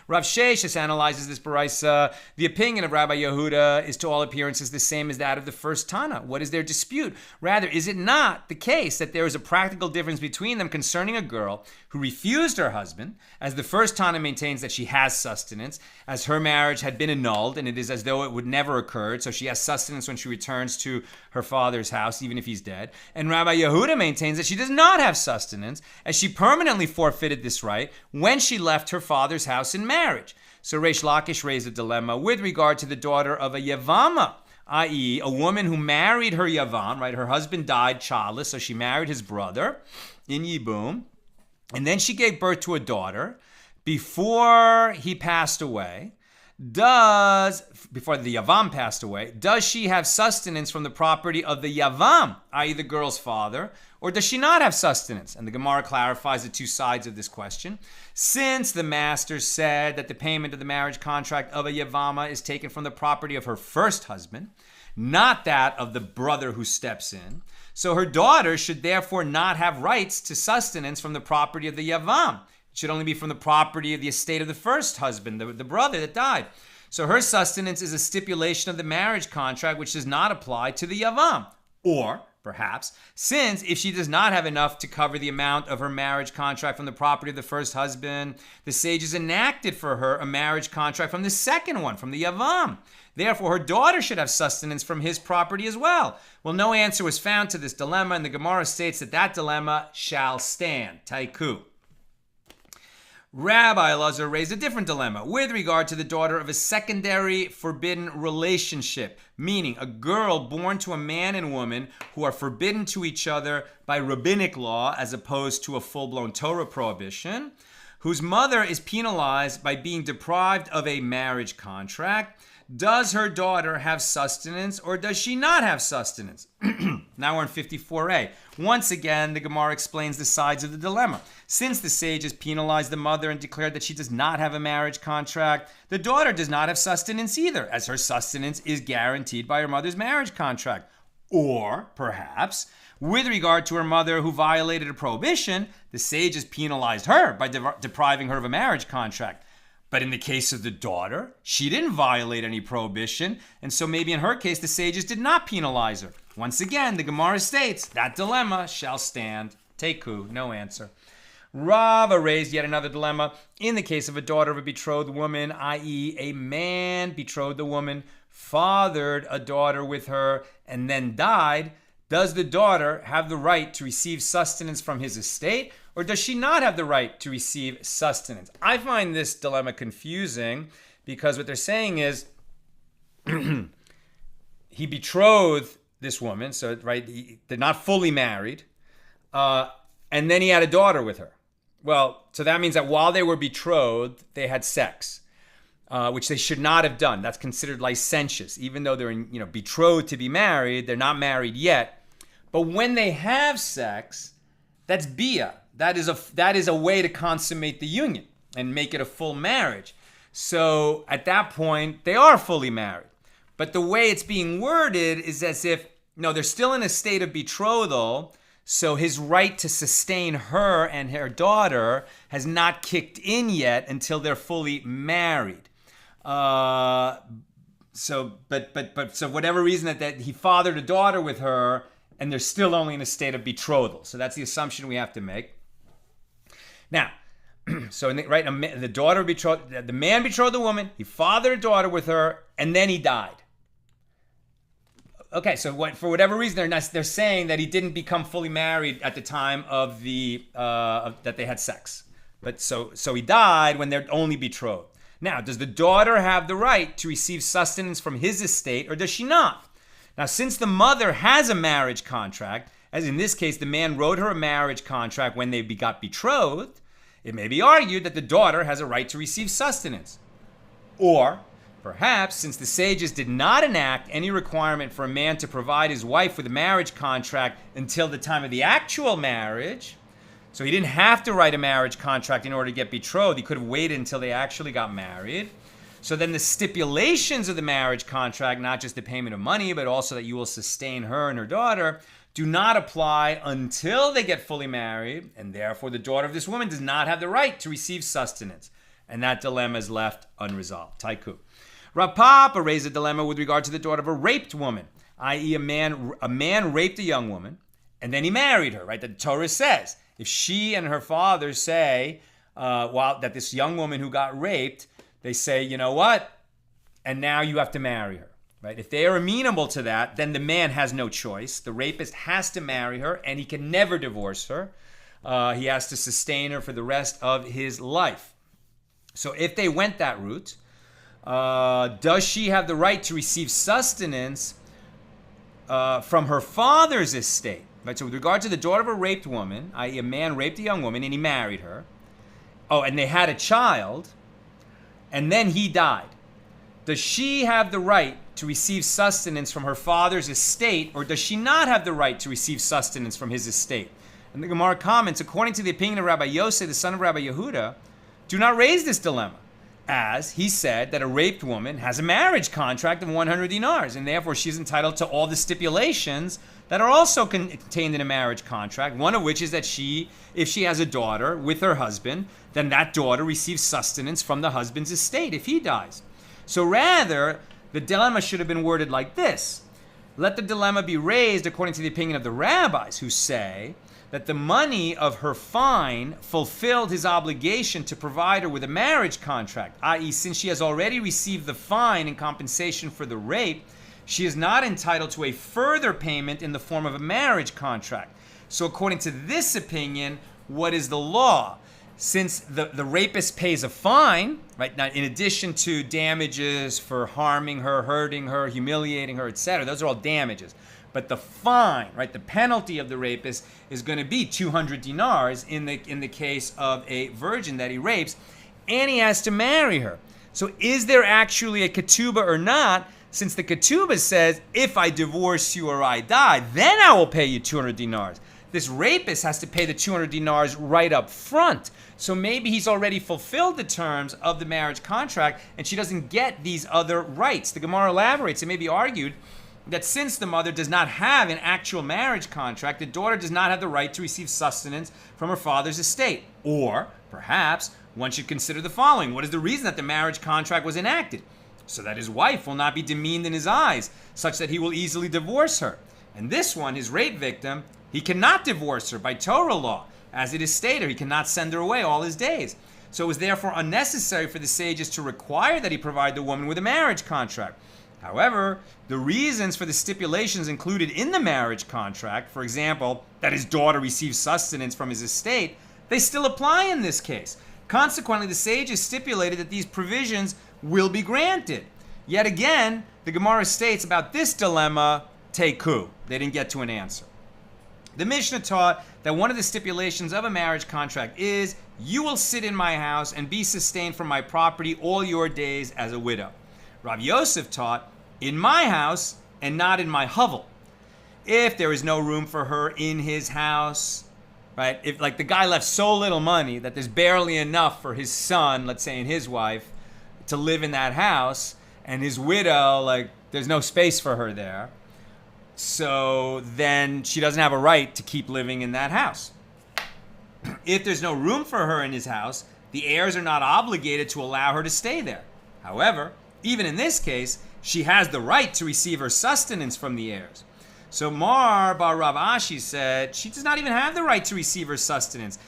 Rav Sheshes analyzes this Baraisa. The opinion of Rabbi Yehuda is to all appearances the same as that of the first Tana. What is their dispute? Rather, is it not the case that there is a practical difference between them concerning a girl who refused her husband, as the first Tana maintains that she has sustenance, as her marriage had been annulled, and it is as though it would never occurred, so she has sustenance when she returns to her father's house, even if he's dead. And Rabbi Yehuda maintains that she does not have sustenance, as she permanently forfeited this right when she left her father's house in marriage. So Reish Lakish raised a dilemma with regard to the daughter of a Yavama, i.e., a woman who married her Yavam, right? Her husband died childless, so she married his brother in Yibum, and then she gave birth to a daughter before he passed away. Before the Yavam passed away, does she have sustenance from the property of the Yavam, i.e. the girl's father, or does she not have sustenance? And the Gemara clarifies the two sides of this question. Since the master said that the payment of the marriage contract of a Yavama is taken from the property of her first husband, not that of the brother who steps in, so her daughter should therefore not have rights to sustenance from the property of the Yavam. It should only be from the property of the estate of the first husband, the brother that died. So her sustenance is a stipulation of the marriage contract which does not apply to the Yavam. Or, perhaps, since if she does not have enough to cover the amount of her marriage contract from the property of the first husband, the sages enacted for her a marriage contract from the second one, from the Yavam. Therefore, her daughter should have sustenance from his property as well. Well, no answer was found to this dilemma, and the Gemara states that dilemma shall stand. Taiku. Rabbi Elazar raised a different dilemma with regard to the daughter of a secondary forbidden relationship, meaning a girl born to a man and woman who are forbidden to each other by rabbinic law as opposed to a full-blown Torah prohibition, whose mother is penalized by being deprived of a marriage contract. Does her daughter have sustenance or does she not have sustenance? Now we're in 54a. Once again, the Gemara explains the sides of the dilemma. Since the sages penalized the mother and declared that she does not have a marriage contract, the daughter does not have sustenance either, as her sustenance is guaranteed by her mother's marriage contract. Or, perhaps, with regard to her mother who violated a prohibition, the sages penalized her by depriving her of a marriage contract. But in the case of the daughter, she didn't violate any prohibition, and so maybe in her case, the sages did not penalize her. Once again, the Gemara states, that dilemma shall stand. Teku, no answer. Rava raised yet another dilemma. In the case of a daughter of a betrothed woman, i.e. a man betrothed a woman, fathered a daughter with her, and then died, does the daughter have the right to receive sustenance from his estate, or does she not have the right to receive sustenance? I find this dilemma confusing because what they're saying is he betrothed this woman, so right, they're not fully married, and then he had a daughter with her. Well, so that means that while they were betrothed, they had sex, which they should not have done. That's considered licentious, even though they're betrothed to be married. They're not married yet. But when they have sex, that's bia. That is a way to consummate the union and make it a full marriage. So at that point, they are fully married. But the way it's being worded is as if, no, they're still in a state of betrothal, so his right to sustain her and her daughter has not kicked in yet until they're fully married. So whatever reason that he fathered a daughter with her, and they're still only in a state of betrothal. So that's the assumption we have to make. Now, so the daughter betrothed, the man betrothed the woman, he fathered a daughter with her, and then he died. Okay, so for whatever reason, they're saying that he didn't become fully married at the time of that they had sex. But so he died when they're only betrothed. Now, does the daughter have the right to receive sustenance from his estate, or does she not? Now, since the mother has a marriage contract, as in this case, the man wrote her a marriage contract when they got betrothed, it may be argued that the daughter has a right to receive sustenance. Or, perhaps, since the sages did not enact any requirement for a man to provide his wife with a marriage contract until the time of the actual marriage, so he didn't have to write a marriage contract in order to get betrothed. He could have waited until they actually got married. So then the stipulations of the marriage contract, not just the payment of money, but also that you will sustain her and her daughter, do not apply until they get fully married, and therefore the daughter of this woman does not have the right to receive sustenance. And that dilemma is left unresolved. Taiku. Rav Papa raised a dilemma with regard to the daughter of a raped woman, i.e. a man raped a young woman, and then he married her, right? The Torah says, if she and her father say, that this young woman who got raped, they say, you know what? And now you have to marry her, right? If they are amenable to that, then the man has no choice. The rapist has to marry her, and he can never divorce her. He has to sustain her for the rest of his life. So if they went that route, does she have the right to receive sustenance from her father's estate? Right. So with regard to the daughter of a raped woman, i.e. a man raped a young woman and he married her. Oh, and they had a child, and then he died. Does she have the right to receive sustenance from her father's estate, or does she not have the right to receive sustenance from his estate? And the Gemara comments, according to the opinion of Rabbi Yosef, the son of Rabbi Yehuda, do not raise this dilemma, as he said that a raped woman has a marriage contract of 100 dinars, and therefore she's entitled to all the stipulations that are also contained in a marriage contract, one of which is that if she has a daughter with her husband, then that daughter receives sustenance from the husband's estate if he dies. So rather, the dilemma should have been worded like this. Let the dilemma be raised according to the opinion of the rabbis, who say that the money of her fine fulfilled his obligation to provide her with a marriage contract, i.e. since she has already received the fine in compensation for the rape, she is not entitled to a further payment in the form of a marriage contract. So according to this opinion, what is the law? Since the rapist pays a fine, right, now in addition to damages for harming her, hurting her, humiliating her, etc., those are all damages. But the fine, right, the penalty of the rapist is going to be 200 dinars in the case of a virgin that he rapes, and he has to marry her. So is there actually a ketubah or not? Since the ketubah says, if I divorce you or I die, then I will pay you 200 dinars. This rapist has to pay the 200 dinars right up front. So maybe he's already fulfilled the terms of the marriage contract, and she doesn't get these other rights. The Gemara elaborates. It may be argued that since the mother does not have an actual marriage contract, the daughter does not have the right to receive sustenance from her father's estate. Or, perhaps, one should consider the following. What is the reason that the marriage contract was enacted? So that his wife will not be demeaned in his eyes, such that he will easily divorce her. And this one, his rape victim, he cannot divorce her by Torah law. As it is stated, he cannot send her away all his days. So it was therefore unnecessary for the sages to require that he provide the woman with a marriage contract. However, the reasons for the stipulations included in the marriage contract, for example, that his daughter receives sustenance from his estate, they still apply in this case. Consequently, the sages stipulated that these provisions will be granted. Yet again, the Gemara states about this dilemma, teku. They didn't get to an answer. The Mishna taught that one of the stipulations of a marriage contract is, you will sit in my house and be sustained from my property all your days as a widow. Rav Yosef taught, in my house and not in my hovel. If there is no room for her in his house, right? If like the guy left so little money that there's barely enough for his son, let's say, and his wife to live in that house, and his widow, like there's no space for her there, so then she doesn't have a right to keep living in that house. If there's no room for her in his house, the heirs are not obligated to allow her to stay there. However, even in this case, she has the right to receive her sustenance from the heirs. So Mar Bar Rav Ashi said she does not even have the right to receive her sustenance,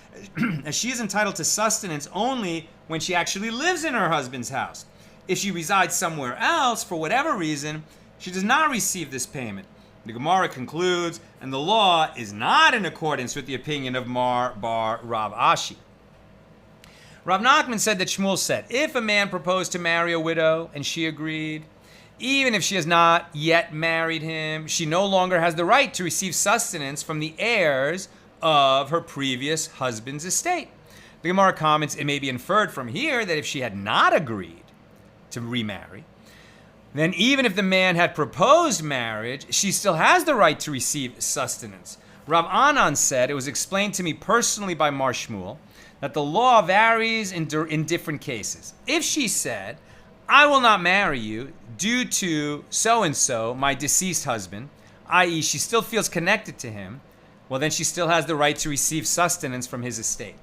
as she is entitled to sustenance only when she actually lives in her husband's house. If she resides somewhere else, for whatever reason, she does not receive this payment. The Gemara concludes, and the law is not in accordance with the opinion of Mar Bar Rav Ashi. Rav Nachman said that Shmuel said, if a man proposed to marry a widow and she agreed, even if she has not yet married him, she no longer has the right to receive sustenance from the heirs of her previous husband's estate. The Gemara comments, it may be inferred from here that if she had not agreed to remarry, then even if the man had proposed marriage, she still has the right to receive sustenance. Rav Anan said, it was explained to me personally by Mar Shmuel, that the law varies in different cases. If she said, I will not marry you due to so-and-so, my deceased husband, i.e. she still feels connected to him, well then she still has the right to receive sustenance from his estate.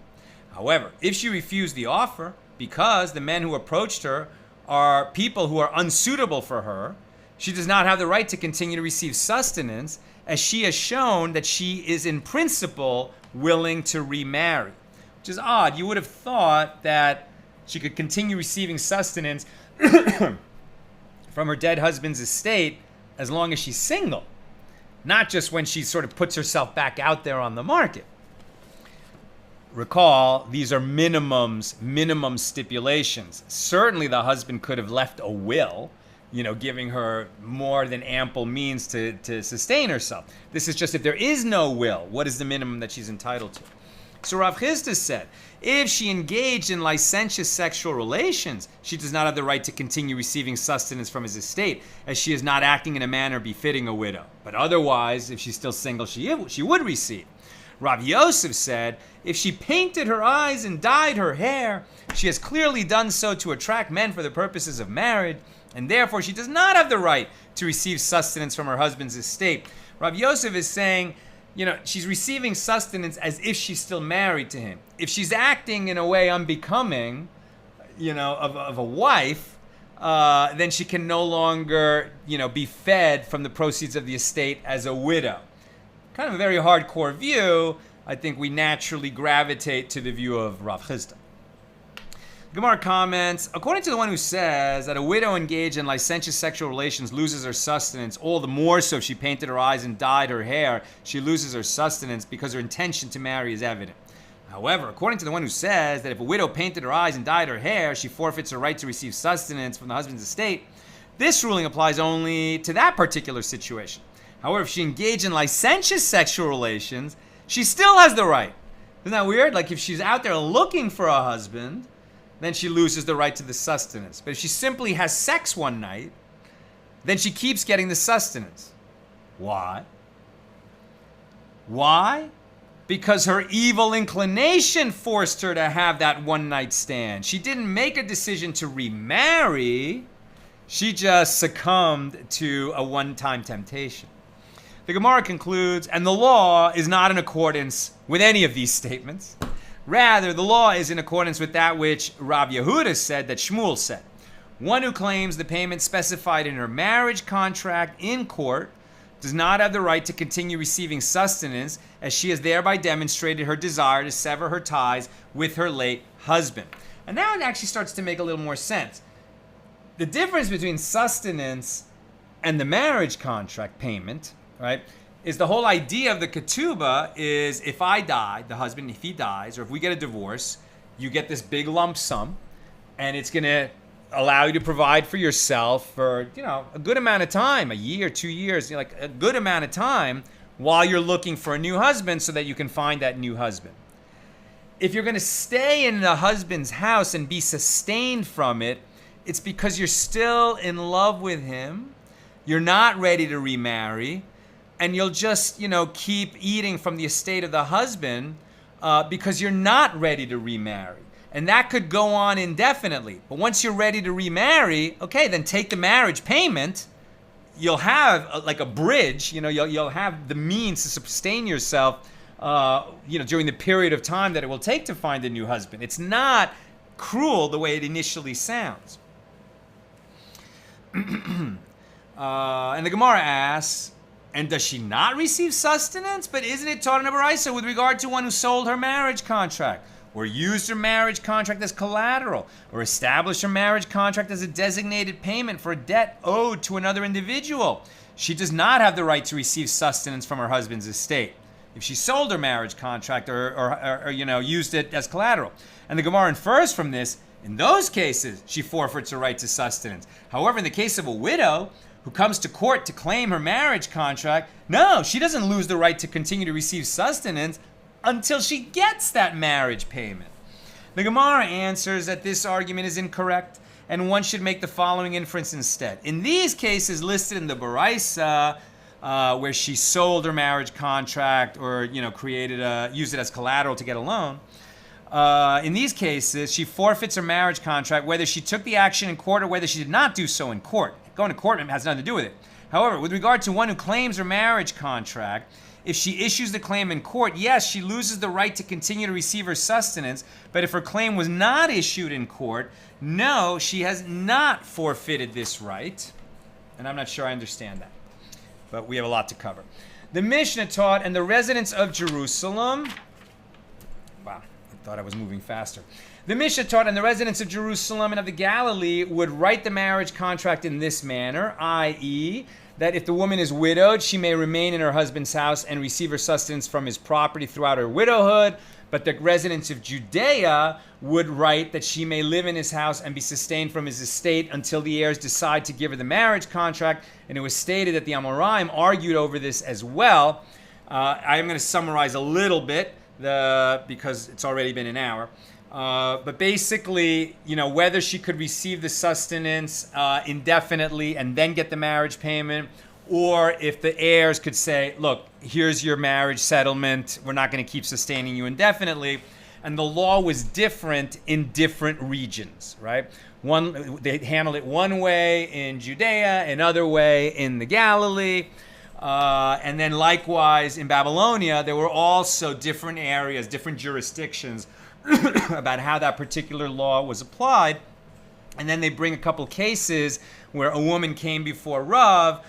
However, if she refused the offer, because the men who approached her are people who are unsuitable for her, she does not have the right to continue to receive sustenance, as she has shown that she is in principle willing to remarry. Which is odd. You would have thought that she could continue receiving sustenance from her dead husband's estate as long as she's single, not just when she sort of puts herself back out there on the market. Recall, these are minimum stipulations. Certainly the husband could have left a will, giving her more than ample means to sustain herself. This is just if there is no will, what is the minimum that she's entitled to? So Rav Chisda said, if she engaged in licentious sexual relations, she does not have the right to continue receiving sustenance from his estate, as she is not acting in a manner befitting a widow. But otherwise, if she's still single, she would receive. Rav Yosef said, if she painted her eyes and dyed her hair, she has clearly done so to attract men for the purposes of marriage, and therefore she does not have the right to receive sustenance from her husband's estate. Rav Yosef is saying, she's receiving sustenance as if she's still married to him. If she's acting in a way unbecoming, of a wife, then she can no longer, be fed from the proceeds of the estate as a widow. Kind of a very hardcore view. I think we naturally gravitate to the view of Rav Chisda. Gemara comments, according to the one who says that a widow engaged in licentious sexual relations loses her sustenance, all the more so if she painted her eyes and dyed her hair, she loses her sustenance because her intention to marry is evident. However, according to the one who says that if a widow painted her eyes and dyed her hair, she forfeits her right to receive sustenance from the husband's estate, this ruling applies only to that particular situation. However, if she engaged in licentious sexual relations, she still has the right. Isn't that weird? Like if she's out there looking for a husband, then she loses the right to the sustenance. But if she simply has sex one night, then she keeps getting the sustenance. Why? Why? Because her evil inclination forced her to have that one night stand. She didn't make a decision to remarry. She just succumbed to a one-time temptation. The Gemara concludes, and the law is not in accordance with any of these statements. Rather, the law is in accordance with that which Rav Yehuda said that Shmuel said. One who claims the payment specified in her marriage contract in court does not have the right to continue receiving sustenance, as she has thereby demonstrated her desire to sever her ties with her late husband. And now it actually starts to make a little more sense. The difference between sustenance and the marriage contract payment, right, is the whole idea of the ketubah is if I die, the husband, if he dies, or if we get a divorce, you get this big lump sum, and it's going to allow you to provide for yourself for, a good amount of time, a year, 2 years, like a good amount of time while you're looking for a new husband so that you can find that new husband. If you're going to stay in the husband's house and be sustained from it, it's because you're still in love with him, you're not ready to remarry, and you'll just, keep eating from the estate of the husband because you're not ready to remarry. And that could go on indefinitely. But once you're ready to remarry, okay, then take the marriage payment. You'll have like a bridge, you'll have the means to sustain yourself, during the period of time that it will take to find a new husband. It's not cruel the way it initially sounds. And the Gemara asks, and does she not receive sustenance? But isn't it taught in a Baraisa with regard to one who sold her marriage contract, or used her marriage contract as collateral, or established her marriage contract as a designated payment for a debt owed to another individual? She does not have the right to receive sustenance from her husband's estate if she sold her marriage contract or used it as collateral. And the Gemara infers from this, in those cases, she forfeits her right to sustenance. However, in the case of a widow who comes to court to claim her marriage contract, no, she doesn't lose the right to continue to receive sustenance until she gets that marriage payment. The Gemara answers that this argument is incorrect, and one should make the following inference instead. In these cases listed in the Baraisa, where she sold her marriage contract or used it as collateral to get a loan, in these cases, she forfeits her marriage contract whether she took the action in court or whether she did not do so in court. Going to court has nothing to do with it. However, with regard to one who claims her marriage contract, if she issues the claim in court, yes, she loses the right to continue to receive her sustenance. But if her claim was not issued in court, no, she has not forfeited this right. And I'm not sure I understand that. But we have a lot to cover. The Mishnah taught, and the residents of Jerusalem... Wow, I thought I was moving faster. The Mishnah taught, and the residents of Jerusalem and of the Galilee would write the marriage contract in this manner, i.e., that if the woman is widowed, she may remain in her husband's house and receive her sustenance from his property throughout her widowhood. But the residents of Judea would write that she may live in his house and be sustained from his estate until the heirs decide to give her the marriage contract. And it was stated that the Amoraim argued over this as well. I am going to summarize a little bit because it's already been an hour. But basically, whether she could receive the sustenance indefinitely and then get the marriage payment, or if the heirs could say, look, here's your marriage settlement, we're not going to keep sustaining you indefinitely. And the law was different in different regions, right? They handled it one way in Judea, another way in the Galilee. And then likewise in Babylonia, there were also different areas, different jurisdictions about how that particular law was applied. And then they bring a couple cases where a woman came before Rav.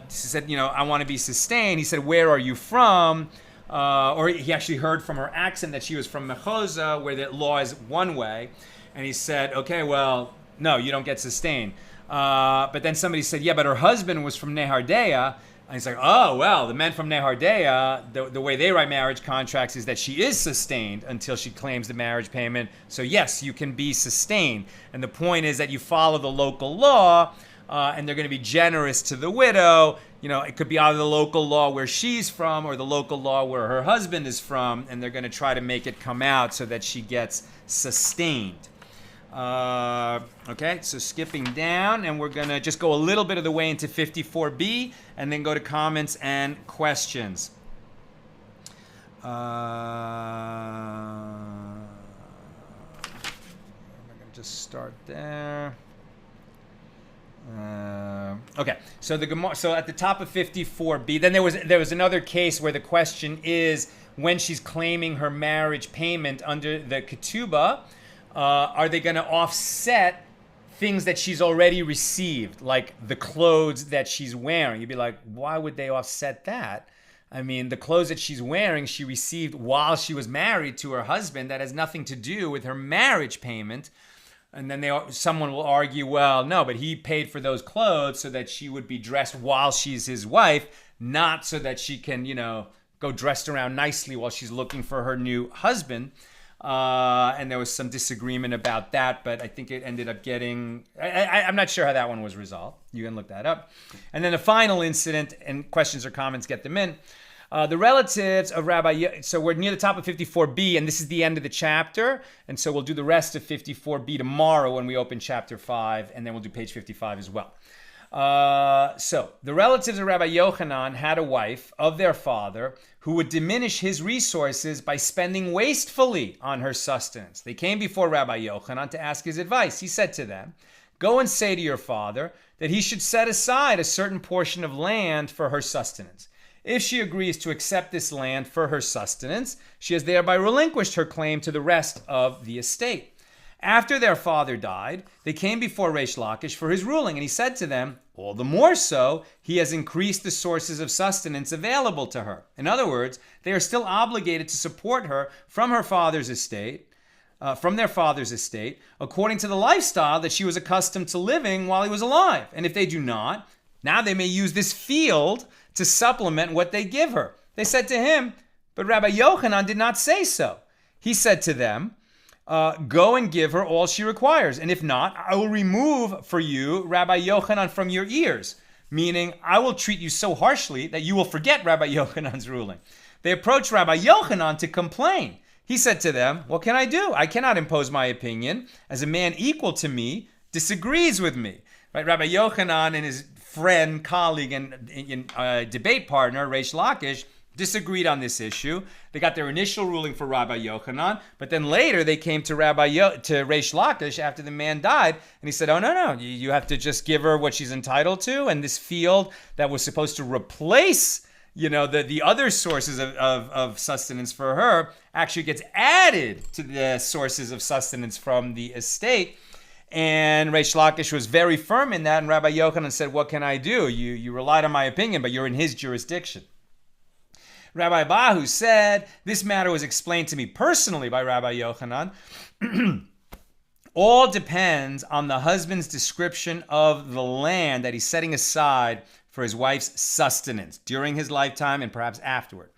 She said, I want to be sustained. He said, where are you from? Or he actually heard from her accent that she was from Mechoza, where the law is one way. And he said, okay, well, no, you don't get sustained. But then somebody said, yeah, but her husband was from Nehardea. And he's like, oh, well, the men from Nehardea, the way they write marriage contracts is that she is sustained until she claims the marriage payment. So yes, you can be sustained. And the point is that you follow the local law, and they're going to be generous to the widow. It could be either the local law where she's from or the local law where her husband is from, and they're going to try to make it come out so that she gets sustained. Okay, so skipping down, and we're going to just go a little bit of the way into 54b and then go to comments and questions. I'm going to just start there. Okay, so at the top of 54b, then there was another case where the question is, when she's claiming her marriage payment under the ketubah, are they going to offset things that she's already received, like the clothes that she's wearing? You'd be like, why would they offset that? I mean, the clothes that she's wearing, she received while she was married to her husband. That has nothing to do with her marriage payment. And then someone will argue, well, no, but he paid for those clothes so that she would be dressed while she's his wife, not so that she can, go dressed around nicely while she's looking for her new husband. And there was some disagreement about that, but I think it ended up getting... I'm not sure how that one was resolved. You can look that up. And then the final incident, and questions or comments, get them in. The relatives of Rabbi... So we're near the top of 54b, and this is the end of the chapter. And so we'll do the rest of 54b tomorrow when we open chapter 5, and then we'll do page 55 as well. So the relatives of Rabbi Yochanan had a wife of their father who would diminish his resources by spending wastefully on her sustenance. They came before Rabbi Yochanan to ask his advice. He said to them, go and say to your father that he should set aside a certain portion of land for her sustenance. If she agrees to accept this land for her sustenance, she has thereby relinquished her claim to the rest of the estate. After their father died, they came before Reish Lakish for his ruling, and he said to them, all the more so, he has increased the sources of sustenance available to her. In other words, they are still obligated to support her from her father's estate, from their father's estate, according to the lifestyle that she was accustomed to living while he was alive. And if they do not, now they may use this field to supplement what they give her. They said to him, but Rabbi Yochanan did not say so. He said to them, go and give her all she requires. And if not, I will remove for you Rabbi Yochanan from your ears. Meaning, I will treat you so harshly that you will forget Rabbi Yochanan's ruling. They approached Rabbi Yochanan to complain. He said to them, what can I do? I cannot impose my opinion, as a man equal to me disagrees with me. Right? Rabbi Yochanan and his friend, colleague, and debate partner, Reish Lakish, disagreed on this issue. They got their initial ruling for Rabbi Yochanan, but then later they came to Reish Lakish after the man died, and he said, oh, no, you have to just give her what she's entitled to, and this field that was supposed to replace the other sources of sustenance for her actually gets added to the sources of sustenance from the estate. And Reish Lakish was very firm in that, and Rabbi Yochanan said, what can I do? You relied on my opinion, but you're in his jurisdiction. Rabbi Bahu said, this matter was explained to me personally by Rabbi Yochanan. All depends on the husband's description of the land that he's setting aside for his wife's sustenance during his lifetime and perhaps afterward.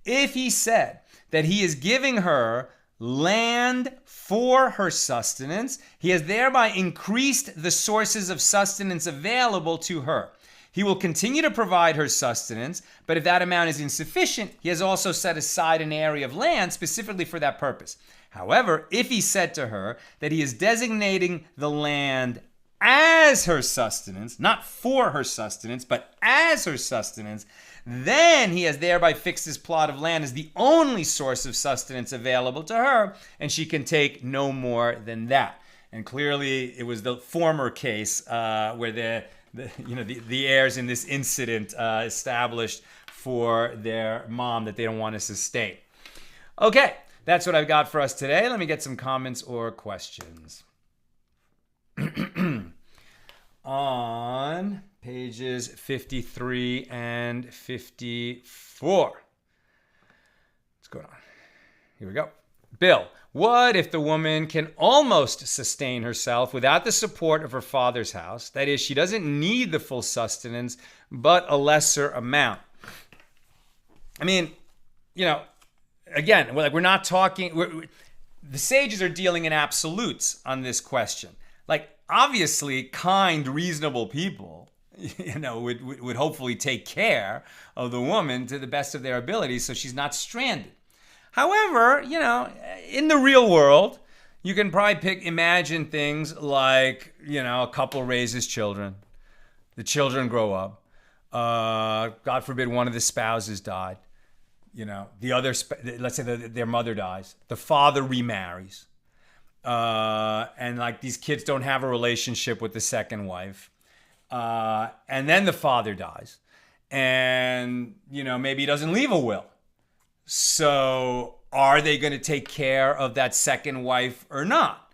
If he said that he is giving her land for her sustenance, he has thereby increased the sources of sustenance available to her. He will continue to provide her sustenance, but if that amount is insufficient, he has also set aside an area of land specifically for that purpose. However, if he said to her that he is designating the land as her sustenance, not for her sustenance, but as her sustenance, then he has thereby fixed his plot of land as the only source of sustenance available to her, and she can take no more than that. And clearly, it was the former case where the heirs in this incident established for their mom that they don't want to sustain. Okay, that's what I've got for us today. Let me get some comments or questions. On pages 53 and 54. What's going on? Here we go. Bill, what if the woman can almost sustain herself without the support of her father's house? That is, she doesn't need the full sustenance, but a lesser amount. I mean, again, we're not talking... the sages are dealing in absolutes on this question. Obviously, kind, reasonable people, would hopefully take care of the woman to the best of their ability so she's not stranded. However, in the real world, you can probably imagine things like, a couple raises children. The children grow up. God forbid one of the spouses died. The other, let's say their mother dies. The father remarries. And these kids don't have a relationship with the second wife. And then the father dies. And, maybe he doesn't leave a will. So are they going to take care of that second wife or not?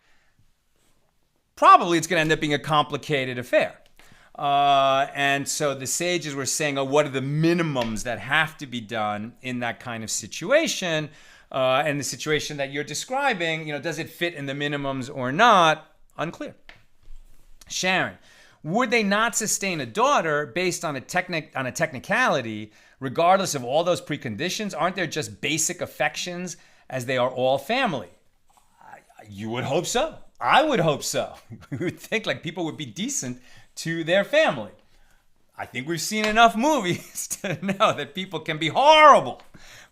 Probably it's going to end up being a complicated affair. And so the sages were saying, what are the minimums that have to be done in that kind of situation? And the situation that you're describing, does it fit in the minimums or not? Unclear. Sharon, would they not sustain a daughter based on a technicality, regardless of all those preconditions? Aren't there just basic affections as they are all family? You would hope so. I would hope so. We would think people would be decent to their family. I think we've seen enough movies to know that people can be horrible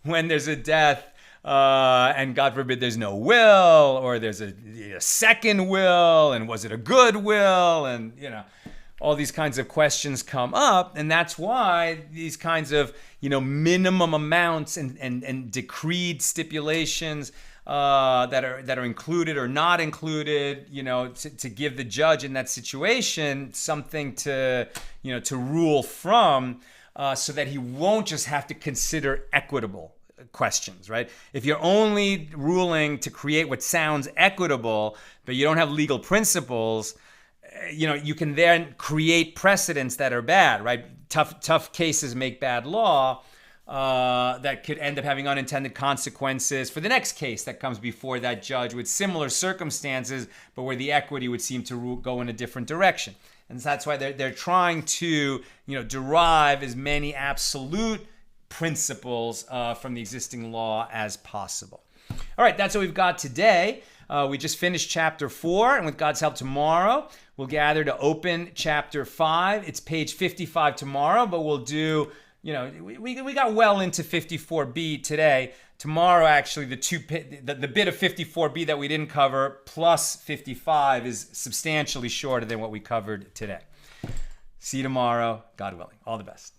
when there's a death. And God forbid there's no will, or there's a second will, and was it a good will? And, all these kinds of questions come up. And that's why these kinds of, minimum amounts and decreed stipulations that are included or not included, to give the judge in that situation something to rule from, so that he won't just have to consider equitable questions, right? If you're only ruling to create what sounds equitable, but you don't have legal principles, you can then create precedents that are bad, right? Tough cases make bad law that could end up having unintended consequences for the next case that comes before that judge with similar circumstances, but where the equity would seem to go in a different direction. And so that's why they're trying to, derive as many absolute principles from the existing law as possible. All right, that's what we've got today. We just finished chapter 4, and with God's help tomorrow, we'll gather to open chapter 5. It's page 55 tomorrow, but we'll do, we got well into 54b today. Tomorrow, actually, the bit of 54b that we didn't cover plus 55 is substantially shorter than what we covered today. See you tomorrow, God willing. All the best.